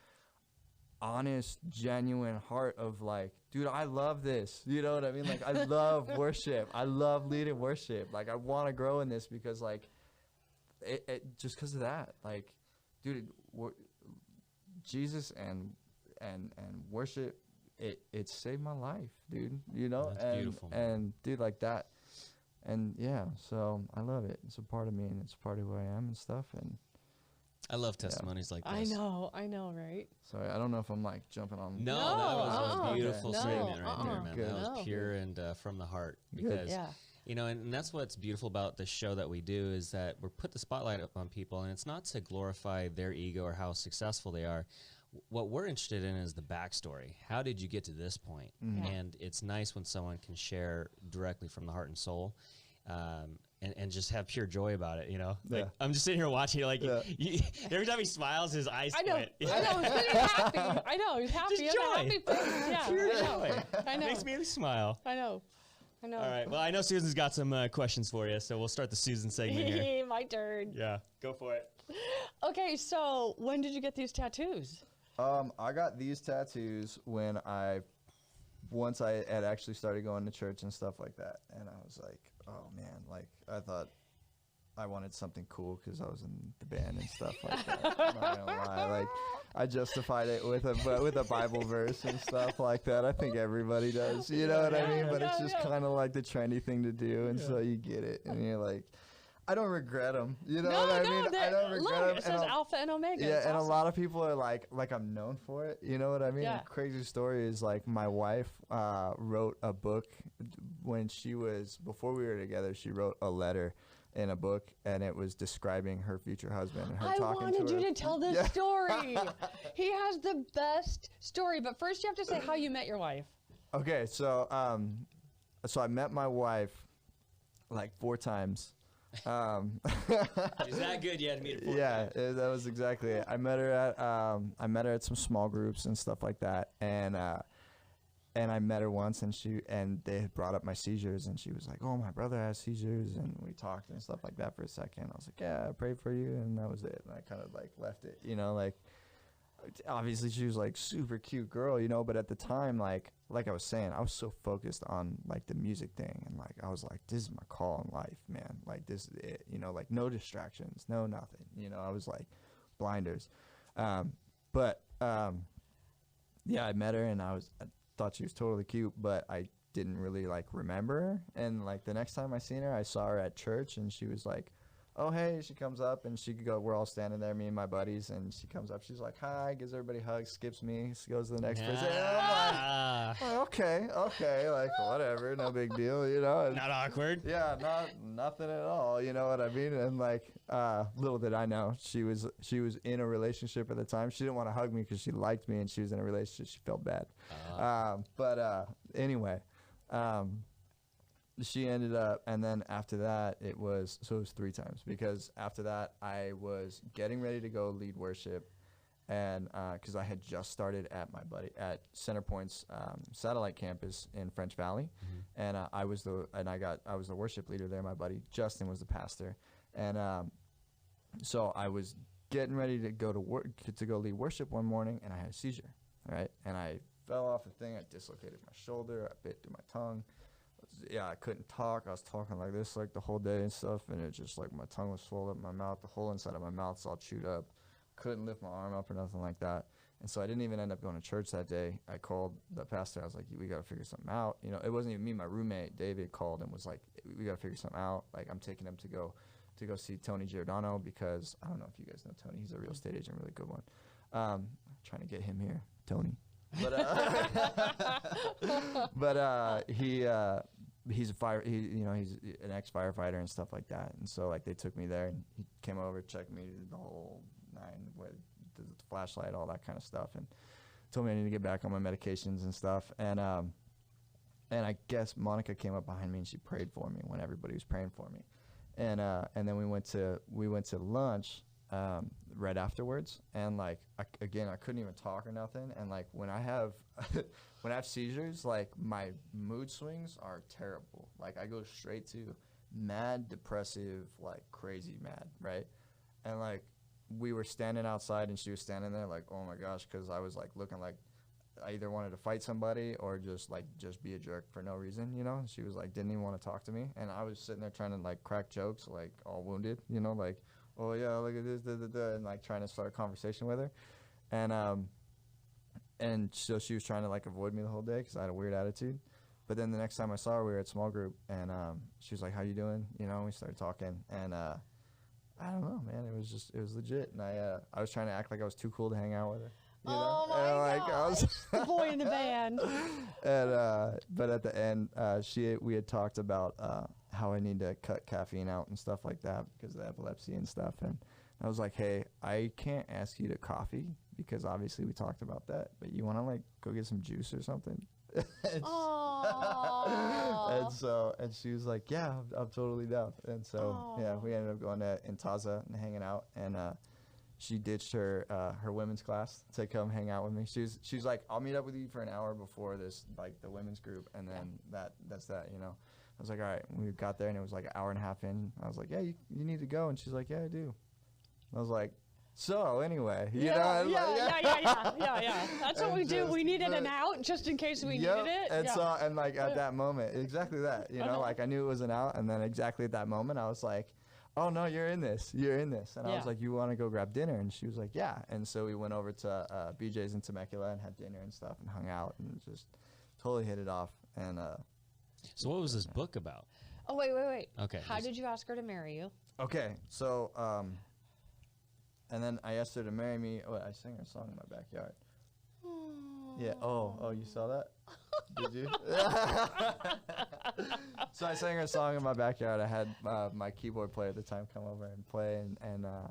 honest, genuine heart of like, dude, I love this. You know what I mean? Like, I love worship. I love leading worship. Like, I want to grow in this because like, it just because of that. Like, dude, Jesus and worship. It saved my life, dude. You know, That's beautiful, man. And dude, like that, and yeah. So I love it. It's a part of me, and it's a part of who I am and stuff. And I love testimonies like this. I know, right? Sorry, I don't know if I'm like jumping on. No, that was a beautiful no, statement right there, man. Good. That was pure and from the heart. Because you know, and that's what's beautiful about the show that we do is that we're put the spotlight up on people, and it's not to glorify their ego or how successful they are. What we're interested in is the backstory. How did you get to this point? And it's nice when someone can share directly from the heart and soul, and just have pure joy about it. You know, like I'm just sitting here watching you. Like every time he smiles, his eyes squint. I know. He's happy. I know. He's happy. Just joy. Happy face. Yeah. Pure joy. I know. Makes me smile. I know. All right. Well, I know Susan's got some questions for you, so we'll start the Susan segment here. My turn. Yeah, go for it. Okay, so when did you get these tattoos? I got these tattoos once I had actually started going to church and stuff like that, and I was like, oh man, like I thought I wanted something cool because I was in the band and stuff like that. I'm not gonna lie, like I justified it with a Bible verse and stuff like that. I think everybody does, you know what I mean? But it's just kind of like the trendy thing to do, and so you get it, and you're like, I don't regret them. You know what I mean? I don't regret them. It says Alpha and Omega. Yeah, and awesome. A lot of people are like I'm known for it. You know what I mean? Yeah. The crazy story is like my wife wrote a book when before we were together. She wrote a letter in a book, and it was describing her future husband and her talking to her. I wanted you to tell this story. He has the best story, but first you have to say how you met your wife. Okay, so I met my wife like 4 times. Is that good? You had to meet her 4 times. That was exactly it. I met her at some small groups and stuff like that, and I met her once, and they had brought up my seizures, and she was like, "Oh, my brother has seizures," and we talked and stuff like that for a second. I was like, "Yeah, I prayed for you," and that was it. And I kind of like left it, you know, like. Obviously, she was like super cute girl, you know, but at the time, like I was saying, I was so focused on like the music thing, and like I was like, this is my call in life, man. Like this is it, you know, like no distractions, no nothing, you know. I was like blinders, yeah, I met her, and I thought she was totally cute, but I didn't really like remember her. And like the next time I seen her, I saw her at church, and she was like oh, hey, she comes up and we're all standing there, me and my buddies, and she comes up, she's like, hi, gives everybody hugs, skips me, goes to the next person. And I'm like, oh, okay, like, whatever, no big deal, you know. And Not awkward. yeah, nothing at all, you know what I mean? And like, little did I know, she was in a relationship at the time. She didn't want to hug me because she liked me, and she was in a relationship. She felt bad. Anyway, she ended up, and then after that, it was 3 times, because after that, I was getting ready to go lead worship, and because I had just started at Centerpoint's satellite campus in French Valley, and I was the worship leader there. My buddy Justin was the pastor, and so I was getting ready to go to go lead worship one morning, and I had a seizure, right? And I fell off a thing. I dislocated my shoulder. I bit through my tongue. Yeah, I couldn't talk. I was talking like this like the whole day and stuff, and it just like my tongue was swollen up, my mouth, the whole inside of my mouth's all chewed up. Couldn't lift my arm up or nothing like that. And so I didn't even end up going to church that day. I called the pastor. I was like, we got to figure something out. You know, it wasn't even me. My roommate, David, called and was like, we got to figure something out. Like, I'm taking him to go see Tony Giordano, because I don't know if you guys know Tony. He's a real estate agent, really good one. Trying to get him here, Tony. But he's a he's an ex-firefighter and stuff like that. And so like they took me there, and he came over, checked me, did the whole 9 with the flashlight, all that kind of stuff, and told me I need to get back on my medications and stuff. And I guess Monica came up behind me and she prayed for me when everybody was praying for me. And then we went to lunch right afterwards, and like I couldn't even talk or nothing. And like when I have seizures, like my mood swings are terrible. Like I go straight to mad, depressive, like crazy mad, right? And like we were standing outside, and she was standing there like, oh my gosh, because I was like looking like I either wanted to fight somebody or just be a jerk for no reason, you know. And she was like, didn't even want to talk to me, and I was sitting there trying to like crack jokes, like all wounded, you know, like, oh yeah, look at this, and like trying to start a conversation with her, and so she was trying to like avoid me the whole day because I had a weird attitude. But then the next time I saw her, we were at small group, and she was like, how you doing, you know, and we started talking, and I don't know, man, it was legit, and I was trying to act like I was too cool to hang out with her. You know? Oh my gosh, the boy in the band. And but at the end, we had talked about how I need to cut caffeine out and stuff like that because of the epilepsy and stuff. And I was like, hey, I can't ask you to coffee because obviously we talked about that, but you want to like go get some juice or something? and she was like, yeah, I'm totally down. And so yeah, we ended up going to Intaza and hanging out, and she ditched her women's class to come hang out with me. She's like, I'll meet up with you for an hour before this, like the women's group, and then that's that, you know. I was like, all right. We got there, and it was like an hour and a half in. I was like, yeah, you need to go, and she's like, yeah, I do. I was like, so anyway, you know, yeah. That's what we do. We needed an out just in case we needed it. And so, and like at that moment, exactly that, you know, like I knew it was an out, and then exactly at that moment, I was like, oh no, you're in this. And I was like, you want to go grab dinner? And she was like, yeah. And so we went over to BJ's in Temecula and had dinner and stuff and hung out and just totally hit it off. And so what was this book about? Oh, wait. Okay. How did you ask her to marry you? Okay, so and then I asked her to marry me. Oh, I sang her a song in my backyard. Yeah. Oh, you saw that? Did you? So I sang her a song in my backyard. I had my keyboard player at the time come over and play, and I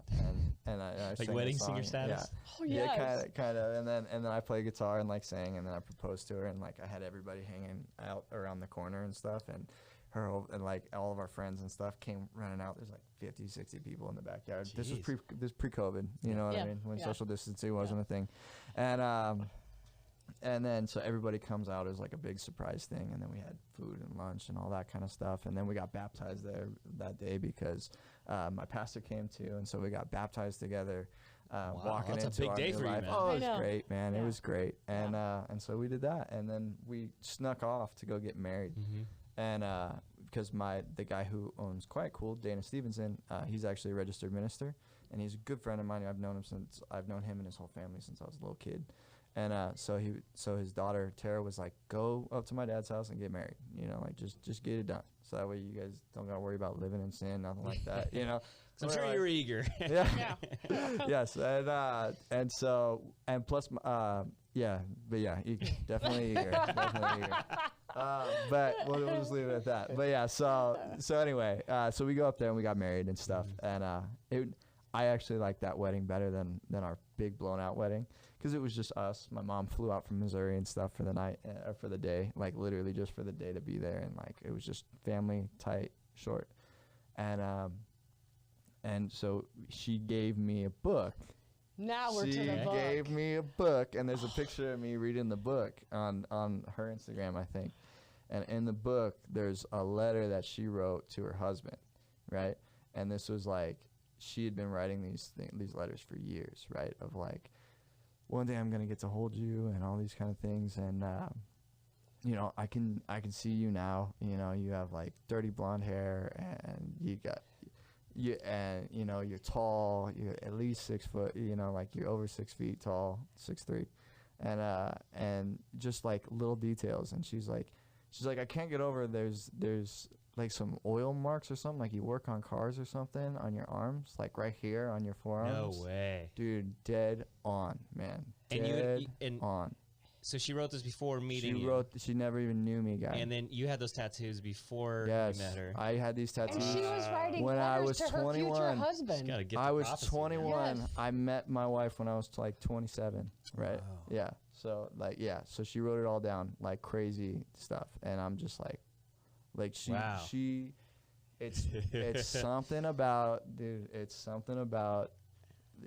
like sang wedding a song. singer status. Oh, yes. Yeah, kind of. And then I played guitar and like sang, and then I proposed to her, and like I had everybody hanging out around the corner and stuff, and her whole, and like all of our friends and stuff came running out. There's like 50, 60 people in the backyard. Jeez. This was pre-COVID, you know what I mean? When social distancing wasn't a thing, and then so everybody comes out as like a big surprise thing, and then we had food and lunch and all that kind of stuff, and then we got baptized there that day because my pastor came too, and so we got baptized together. Wow, walking that's into a big our day new for you, life. man. Oh, I it was know. great, man. Yeah. It was great, and so we did that, and then we snuck off to go get married, and because the guy who owns Quiet Cool, Dana Stevenson, he's actually a registered minister, and he's a good friend of mine. I've known him and his whole family since I was a little kid. And so his daughter Tara was like, go up to my dad's house and get married. You know, like just get it done. So that way you guys don't gotta worry about living in sin, nothing like that. You know. I'm sure you were eager. Yeah. Yeah. Yes, and so and plus, yeah, but yeah, eager, definitely eager, definitely eager. But we'll just leave it at that. But yeah, so anyway, so we go up there and we got married and stuff, and I actually liked that wedding better than our big blown out wedding, because it was just us. My mom flew out from Missouri and stuff for the night, or for the day, like literally just for the day to be there, and like it was just family, tight, short, and so she gave me a book. Now we're to the book. She gave me a book, and there's a picture of me reading the book on her Instagram, I think. And in the book, there's a letter that she wrote to her husband, right? And this was like, she had been writing these letters for years, right? Of like, one day I'm gonna get to hold you, and all these kind of things, and you know, I can see you now. You know, you have like dirty blonde hair, and you know, you're tall, you're at least 6 foot, you know, like you're over 6 feet tall, 6'3", and just like little details. And she's like, I can't get over, there's like some oil marks or something, like you work on cars or something on your arms, like right here on your forearms. No way. Dude, dead on, man. Dead on. So she wrote this before meeting you. She never even knew me, guy. And then you had those tattoos before yes, you met her. I had these tattoos. And she was writing when I was letters to 21. her future husband. I was 21. Yes. I met my wife when I was like 27, right? Wow. Yeah. So like, yeah. So she wrote it all down, like crazy stuff, and I'm just like wow. it's something about, dude. It's something about.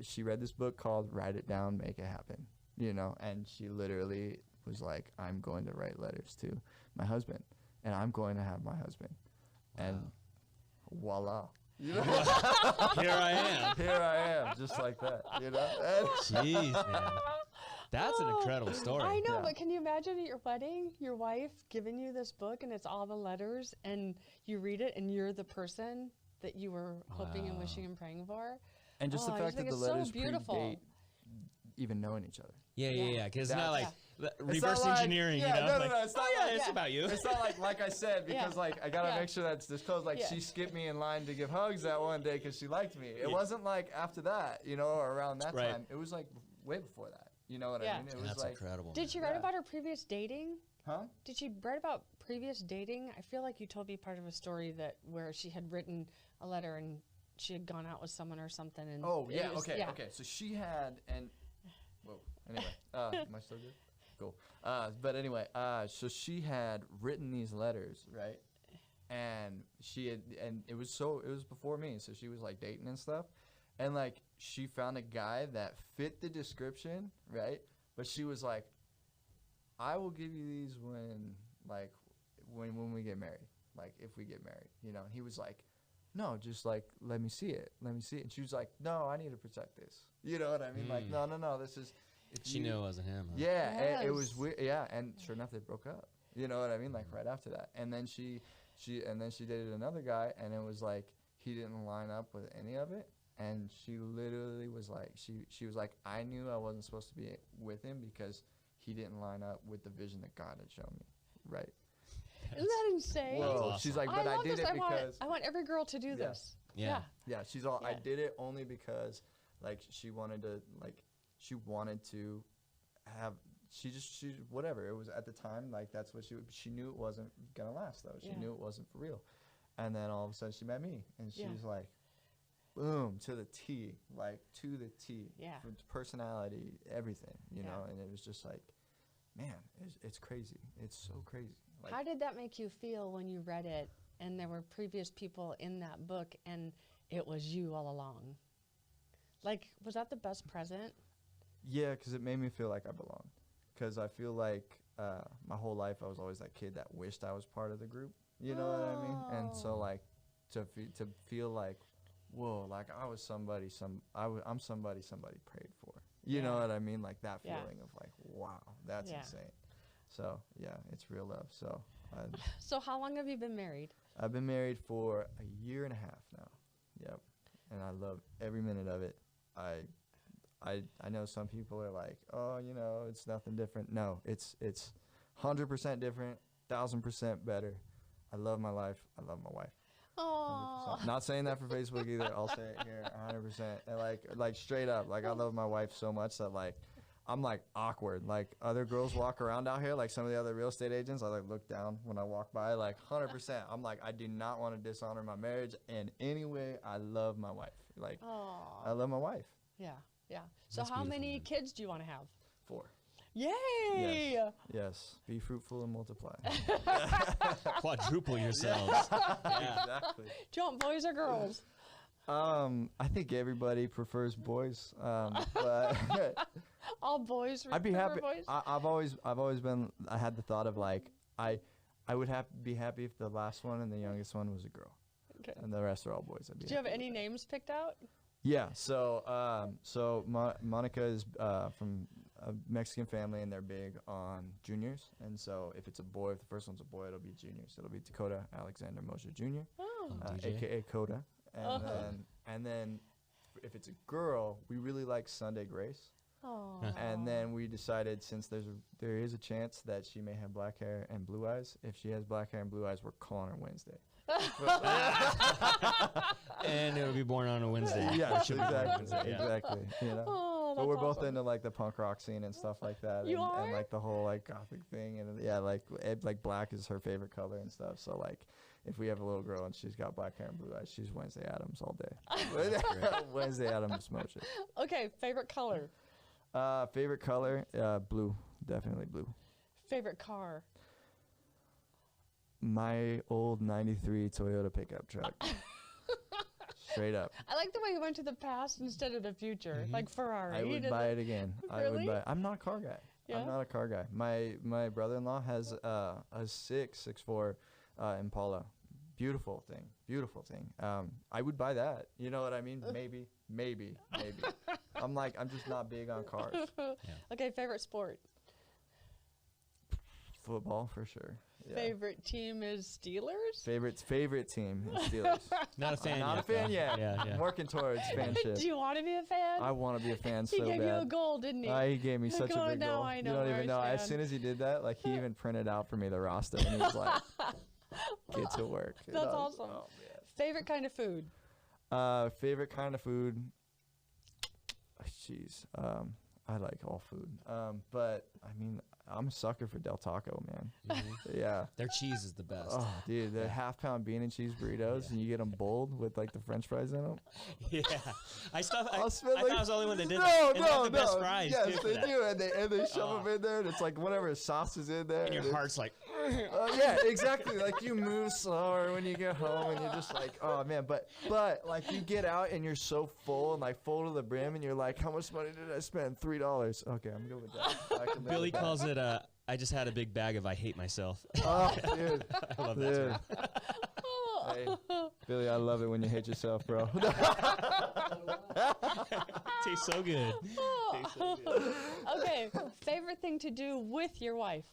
She read this book called "Write It Down, Make It Happen." You know, and she literally was like, I'm going to write letters to my husband, and I'm going to have my husband. Wow. And voila. You know? Here I am. Here I am, just like that, you know? Jeez, man. That's an incredible story. I know, Yeah. but can you imagine at your wedding, your wife giving you this book, and it's all the letters, and you read it, and you're the person that you were hoping and wishing and praying for? And just the I fact that think the it's so letters beautiful. predate even knowing each other. Yeah. Because it's not like It's reverse not like- engineering, yeah, you know? no, Like, it's not yeah, like, it's about you. It's not like I said, because Yeah. like I gotta Yeah. make sure that's disclosed. Like Yeah. she skipped me in line to give hugs that one day because she liked me. It Yeah. wasn't like after that, you know, or around that Right. time. It was like way before that. You know what Yeah. I mean? It was That's like, incredible. Did she Yeah. write about her previous dating? huh? Did she write about previous dating? I feel like you told me part of a story where she had written a letter and she had gone out with someone or something. And Oh it yeah, was- okay. So she had whoa. Anyway, am I still good? Cool. But anyway, so she had written these letters, right? And it was before me, so she was like dating and stuff, and like she found a guy that fit the description, right? But she was like, I will give you these when we get married, like if we get married, you know. And he was like, no, just like let me see it. And she was like, no, I need to protect this. You know what I mean? Like, no, this is. She knew it wasn't him. Huh? Yeah, and it was Yes. weird. Yeah, and sure enough, they broke up. You know what I mean? Like right after that, and then she dated another guy, and it was like he didn't line up with any of it. And she literally was like, she was like, I knew I wasn't supposed to be with him because he didn't line up with the vision that God had shown me. Right. Isn't that insane? Whoa. awesome. She's like, but I love did this. it because. I want every girl to do this. Yeah. Yeah, she's all. I Yeah. did it only because, like, she wanted to have. She whatever. It was at the time, like that's what she knew it wasn't gonna last though. She Yeah. knew it wasn't for real, and then all of a sudden she met me, and she Yeah. was like, boom, to the T, like to the T. Yeah. From personality, everything, you Yeah. know, and it was just like, man, it's crazy. It's so crazy. Like, How did that make you feel when you read it and there were previous people in that book and it was you all along? Like, was that the best present? yeah, because it made me feel like I belonged. Because I feel like my whole life I was always that kid that wished I was part of the group. You know what I mean? And so Oh. like to feel like, whoa, like I was somebody. I'm somebody prayed for. You know Yeah. what I mean? Like that Yeah. feeling of like, wow, that's Yeah. insane. So yeah, it's real love. So So how long have you been married? I've been married for a year and a half now. Yep, and I love every minute of it. I know some people are like, oh, you know, it's nothing different. No, it's 100% different, 1,000% better. I love my life. I love my wife. 100%. Not saying that for Facebook either. I'll say it here 100%. And like straight up, like I love my wife so much that like I'm like awkward. Like other girls walk around out here, like some of the other real estate agents, I like look down when I walk by, like 100%. I'm like, I do not want to dishonor my marriage in any way. I love my wife. Like I love my wife. Yeah, yeah. So That's how beautiful, many man. kids do you want to have? 4. Yay! Yes. Yes. Be fruitful and multiply. Quadruple yourselves. Yeah. Exactly. Do you want boys or girls? I think everybody prefers boys. But All boys. I'd be prefer happy. Boys? I've always been. I had the thought of like I would be happy if the last one and the youngest one was a girl, Okay. and the rest are all boys. I'd be Do you have happy any with that. names picked out? Yeah. So Monica is from a Mexican family, and they're big on juniors. And so if it's a boy, if the first one's a boy, it'll be juniors. It'll be Dakota Alexander Mosier Jr., Oh. DJ. aka Coda. Uh-huh. And then if it's a girl, we really like Sunday Grace. Oh. And then we decided, since there is a chance that she may have black hair and blue eyes, if she has black hair and blue eyes, we're calling her Wednesday. And it would be born on a Wednesday. Yeah, Should be born on exactly, Wednesday, yeah. exactly. You know, Oh, but that's we're both awesome. into like the punk rock scene and stuff like that, You and are? like the whole like gothic thing, and yeah, like black is her favorite color and stuff. So like, if we have a little girl and she's got black hair and blue eyes, she's Wednesday Addams all day. Wednesday Addams Mosher. Okay, favorite color. Favorite color, blue, definitely blue. Favorite car. My old '93 Toyota pickup truck. Straight up. I like the way you went to the past instead of the future, Mhm. like Ferrari. I You would did buy the- it again. I Really? would buy. I'm not a car guy. Yeah? I'm not a car guy. My brother-in-law has a 6'4" Impala. Beautiful thing. I would buy that. You know what I mean? Maybe. I'm just not big on cars. Okay, favorite sport. Football for sure. Yeah. Favorite team is Steelers. Favorite team is Steelers. Not a fan Not yet. a fan though. yet. Yeah, yeah. I'm working towards fanship. Do you want to be a fan? I want to be a fan He so gave bad. you a goal, didn't he? He gave me such Go a big now, goal. I You know don't where even I know. As stand. soon as he did that, like he even printed out for me the roster, and he was like, "Get to work." And That's I was- awesome. Oh, Favorite kind of food. man. Favorite kind of food. Jeez. I like all food. But I mean, I'm a sucker for Del Taco, man. Mhm. Yeah. Their cheese is the best. Oh, dude, the half-pound bean and cheese burritos, and you get them bold with like the French fries in them. Yeah. I thought I I'll spend, thought I was the only one that did no, that. And no, they have the best no. fries, Yes, too, for they that. do, and they shove Oh. them in there, and it's like whatever sauce is in there. And your and heart's like, yeah, exactly. Like you move slower when you get home, and you're just like, oh man. But like you get out and you're so full and like full to the brim, and you're like, how much money did I spend? $3. Okay, I'm good with that. I can live Billy with that. calls it, I just had a big bag of I hate myself. Oh, dude. I love that Dude. term. Hey, Billy, I love it when you hate yourself, bro. Tastes so good. Tastes so good. Okay, favorite thing to do with your wife.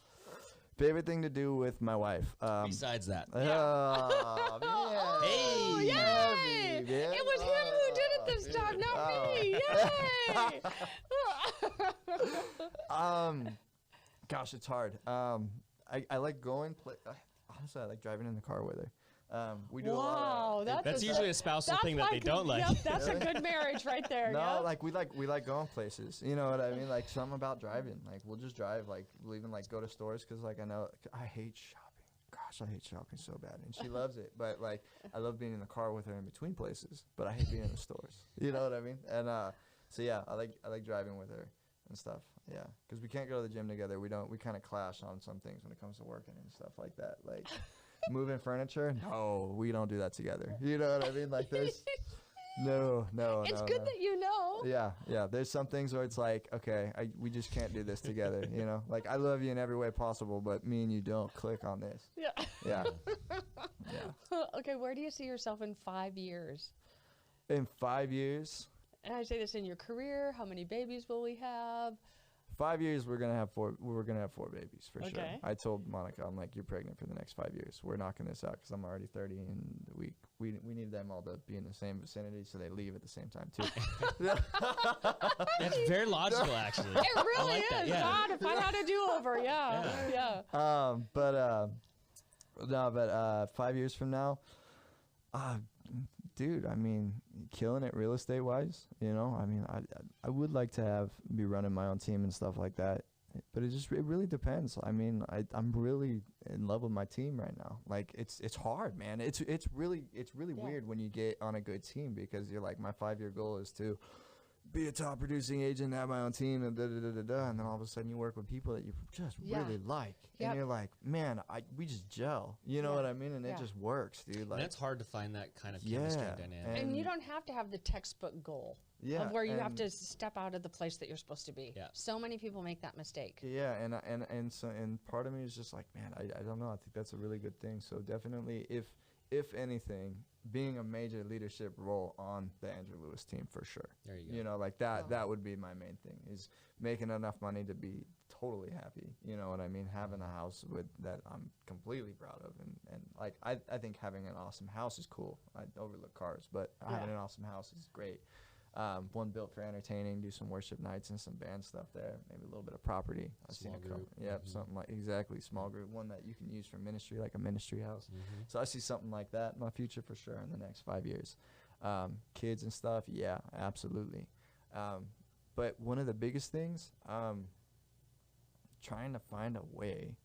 Favorite thing to do with my wife. Besides that. Oh, man. Oh, Hey. yay! Heavy, man. It was him who did it this time, not me. Yay! Gosh, it's hard. I like going. Honestly, I like driving in the car with her. We do a lot Wow, of. That's usually a spousal thing that they don't like. Yep, that's a good marriage right there. No, yep. like we like going places. You know what I mean? Like something about driving. Like we'll just drive. Like we'll even like go to stores because like I hate shopping. Gosh, I hate shopping so bad, and she loves it. But like I love being in the car with her in between places. But I hate being in the stores. You know what I mean? And so yeah, I like driving with her and stuff. Yeah, because we can't go to the gym together. We kind of clash on some things when it comes to working and stuff like that. Like moving furniture. No, we don't do that together. You know what I mean? Like there's no. It's good that you know. Yeah. There's some things where it's like, okay, we just can't do this together. You know, like I love you in every way possible, but me and you don't click on this. Yeah. Yeah. Yeah. Okay, where do you see yourself in 5 years? In 5 years, And I say this in your career. How many babies will we have? 5 years, we're gonna have four babies for sure. Okay. I told Monica, I'm like, you're pregnant for the next 5 years. We're knocking this out because I'm already 30, and we need them all to be in the same vicinity so they leave at the same time too. That's very logical, actually. It really like that, is. yeah. God, if I had a do-over, yeah. But 5 years from now, dude, I mean, killing it real estate wise, you know. I mean, I would like to be running my own team and stuff like that, but it really depends. I mean, I'm really in love with my team right now. Like it's hard, man. It's really weird when you get on a good team, because you're like, my 5-year goal is to be a top producing agent, have my own team, and and then all of a sudden you work with people that you just really like, and you're like, man, we just gel. You know what I mean? And it just works, dude. Like, and it's hard to find that kind of chemistry and dynamic. And you don't have to have the textbook goal of where you have to step out of the place that you're supposed to be. Yeah. So many people make that mistake. Yeah, and part of me is just like, man, I don't know. I think that's a really good thing. So definitely, if anything, being a major leadership role on the Andrew Lewis team for sure. There you go. You know, like that would be my main thing, is making enough money to be totally happy. You know what I mean? Having a house that I'm completely proud of, and like I think having an awesome house is cool. I overlook cars, but having an awesome house is great. One built for entertaining, do some worship nights and some band stuff there, maybe a little bit of property. Small group. Yep, something like, exactly, small group, one that you can use for ministry, like a ministry house. So I see something like that in my future for sure in the next 5 years. Kids and stuff, yeah, absolutely. But one of the biggest things, trying to find a way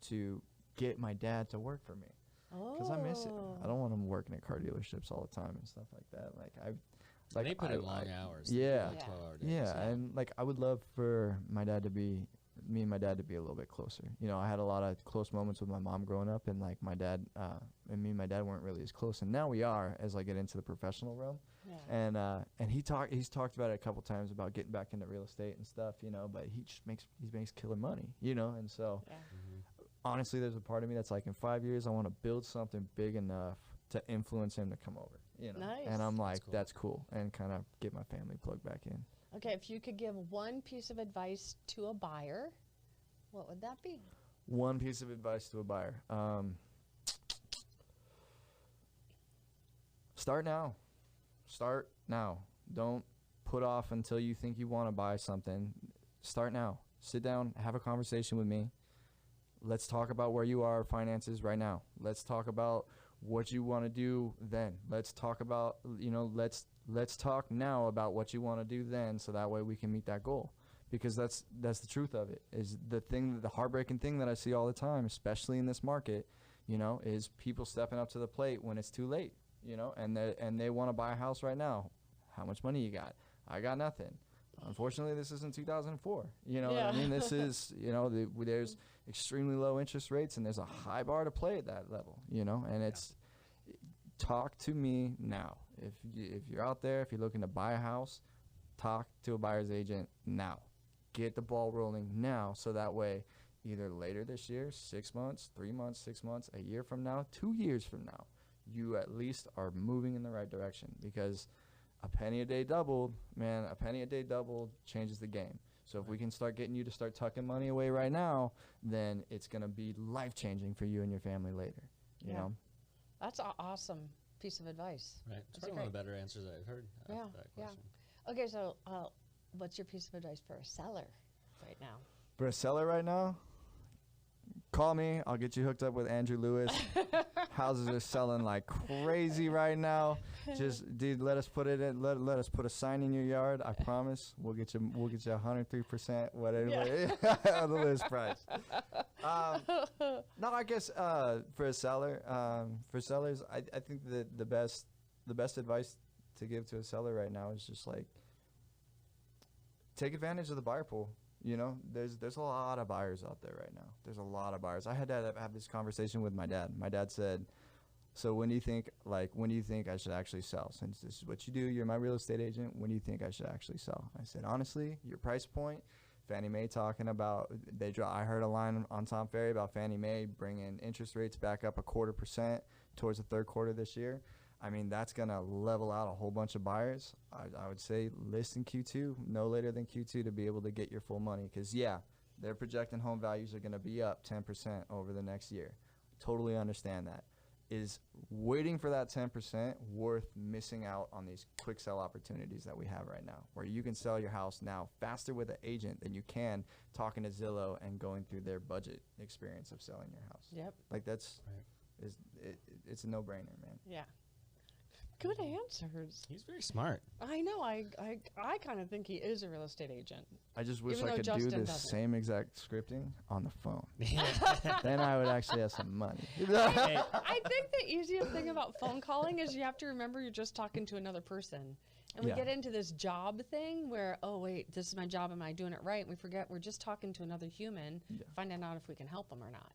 to get my dad to work for me, because I miss it. I don't want him working at car dealerships all the time and stuff like that. Like they put in long hours. Yeah. Like 12-hour days. Yeah, and like I would love for me and my dad to be a little bit closer. You know, I had a lot of close moments with my mom growing up, and like my dad and me and my dad weren't really as close, and now we are as I get into the professional realm. Yeah. And he's talked about it a couple times about getting back into real estate and stuff, you know, but he makes killer money, you know, and so honestly, there's a part of me that's like, in 5 years I want to build something big enough to influence him to come over, you know. Nice. And I'm like, that's cool, and kind of get my family plugged back in. Okay, if you could give one piece of advice to a buyer, what would that be? One piece of advice to a buyer. Start now. Start now. Don't put off until you think you want to buy something. Start now. Sit down, have a conversation with me. Let's talk about where you are finances right now. Let's talk about what you want to do then. Let's talk about, you know, let's talk now about what you want to do then, so that way we can meet that goal. Because that's the truth of it. Is the heartbreaking thing that I see all the time, especially in this market, you know, is people stepping up to the plate when it's too late, you know, and they want to buy a house right now. How much money you got? I got nothing. Unfortunately, this isn't 2004. You know what I mean? This is, you know, there's extremely low interest rates, and there's a high bar to play at that level, you know, and it's, talk to me now. If you're out there, if you're looking to buy a house, talk to a buyer's agent now. Get the ball rolling now, so that way, either later this year, 6 months, 3 months, 6 months, a year from now, 2 years from now, you at least are moving in the right direction. Because a penny a day doubled, man, a penny a day doubled changes the game. So if we can start getting you to start tucking money away right now, then it's going to be life-changing for you and your family later, you know? That's an awesome piece of advice. Right. It's probably one of the better answers I've heard after that question. Okay, so what's your piece of advice for a seller right now? For a seller right now, call me. I'll get you hooked up with Andrew Lewis. Houses are selling like crazy right now. Just, dude, let us put it in. Let us put a sign in your yard. I promise. We'll get you 103% whatever the list price. No, I guess for a seller, for sellers, I think that the best advice to give to a seller right now is just like, take advantage of the buyer pool. You know, there's a lot of buyers out there right now. There's a lot of buyers. I had to have this conversation with my dad. My dad said, so when do you think I should actually sell? Since this is what you do, you're my real estate agent, when do you think I should actually sell? I said, honestly, your price point, Fannie Mae talking about, I heard a line on Tom Ferry about Fannie Mae bringing interest rates back up 0.25% towards the third quarter this year. I mean, that's going to level out a whole bunch of buyers. I would say list in Q2, no later than Q2 to be able to get your full money. Because, yeah, they're projecting home values are going to be up 10% over the next year. Totally understand that. Is waiting for that 10% worth missing out on these quick sell opportunities that we have right now, where you can sell your house now faster with an agent than you can talking to Zillow and going through their budget experience of selling your house? Yep. Like it's a no-brainer, man. Yeah. Good answers. He's very smart. I know. I kind of think he is a real estate agent. I just wish Even I though could Justin do this doesn't. same exact scripting on the phone. Then I would actually have some money. Hey, I think the easiest thing about phone calling is you have to remember you're just talking to another person. And we Yeah. get into this job thing where, oh, wait, this is my job. Am I doing it right? And we forget we're just talking to another human, finding out if we can help them or not.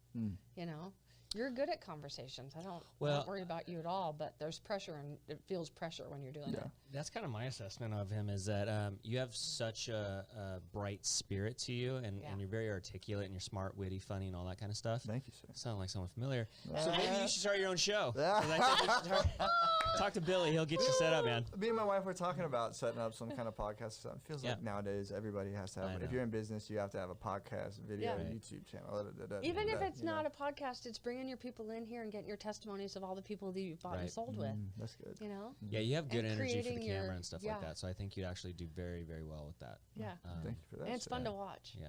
You know? You're good at conversations. I don't worry about you at all, but there's pressure, and it feels pressure when you're doing it. that's kind of my assessment of him, is that you have such a bright spirit to you, and you're very articulate, and you're smart, witty, funny, and all that kind of stuff. Thank you, sir. Sound like someone familiar. So maybe you should start your own show. 'Cause I think you should talk to Billy. He'll get you set up, man. Me and my wife were talking about setting up some kind of podcast or something. It feels like nowadays everybody has to have it. If you're in business, you have to have a podcast, video, YouTube channel. Even if it's not a podcast, it's bringing your people in here and getting your testimonies of all the people that you've bought and sold with. That's good. You know? Yeah, you have good And energy for the creating camera your- and stuff like that. So I think you'd actually do very, very well with that. Yeah. Thank you for that. And it's sir. fun to watch. Yeah.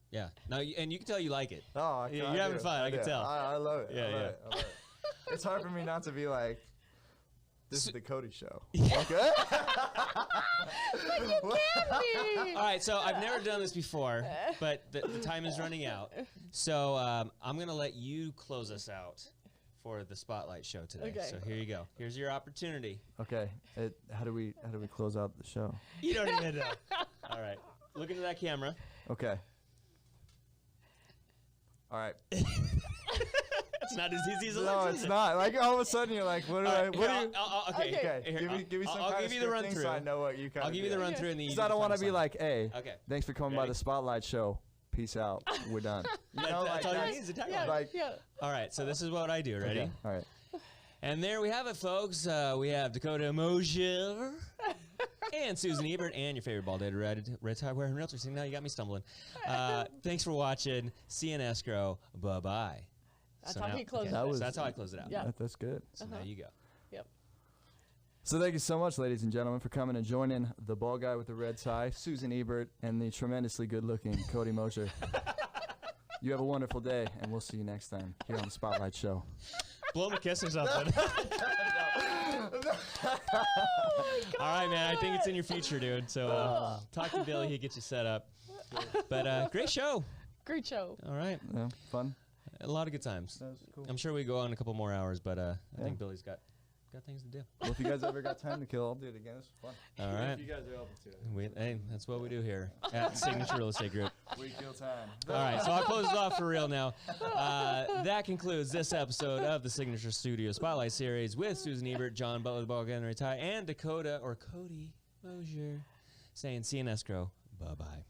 Yeah. No, and you can tell you like it. Oh, You're having fun. I can tell. I love it. Yeah, I love yeah. it. I love it. It's hard for me not to be like, this is the Cody show. Yeah. Okay? All right, so I've never done this before, but the time is running out. So I'm going to let you close us out for the Spotlight show today. Okay. So here you go. Here's your opportunity. Okay. How do we close out the show? You don't even know. All right. Look into that camera. Okay. All right. It's not as easy as it No, looks. it's is it? not. Like all of a sudden you're like, what do I? What do you? Okay. Okay, Here, give me some I'll kind give of you the scripting run through. so I know what you kind I'll of give you the run through, and then you Because I don't want to to be like, hey, Okay. thanks for coming by Ready? the Spotlight show. Peace out. We're done. You know, That's all like you need to tell Yeah, like, yeah. All right, so this is what I do. Ready? okay, all right. And there we have it, folks. We have Dakota Mosier and Susan Ebert and your favorite bald-headed red tie wearing realtor. See, now you got me stumbling. Thanks for watching. See you in escrow. Bye-bye. That's how he closes That it. was- So that's how I close it out. Yeah. That's good. So there you go. Yep. So thank you so much, ladies and gentlemen, for coming and joining the bald guy with the red tie, Susan Ebert, and the tremendously good-looking Cody Mosier. You have a wonderful day, and we'll see you next time here on the Spotlight Show. Blow him a kiss or something. All right, man. I think it's in your future, dude. So talk to Billy. He gets you set up. But great show. Great show. All right. Yeah, fun. A lot of good times. That was cool. I'm sure we go on a couple more hours, but I think Billy's got things to do. Well, if you guys ever got time to kill, I'll do it again. This was fun. All right. If you guys are open to it. Hey, that's what we do here at Signature Real Estate Group. We kill time. All right, so I'll close it off for real now. That concludes this episode of the Signature Studio Spotlight Series with Susan Ebert, John Butler, the Ball Gun Red Tie, and Dakota or Cody Mosier saying see you in escrow. Bye-bye.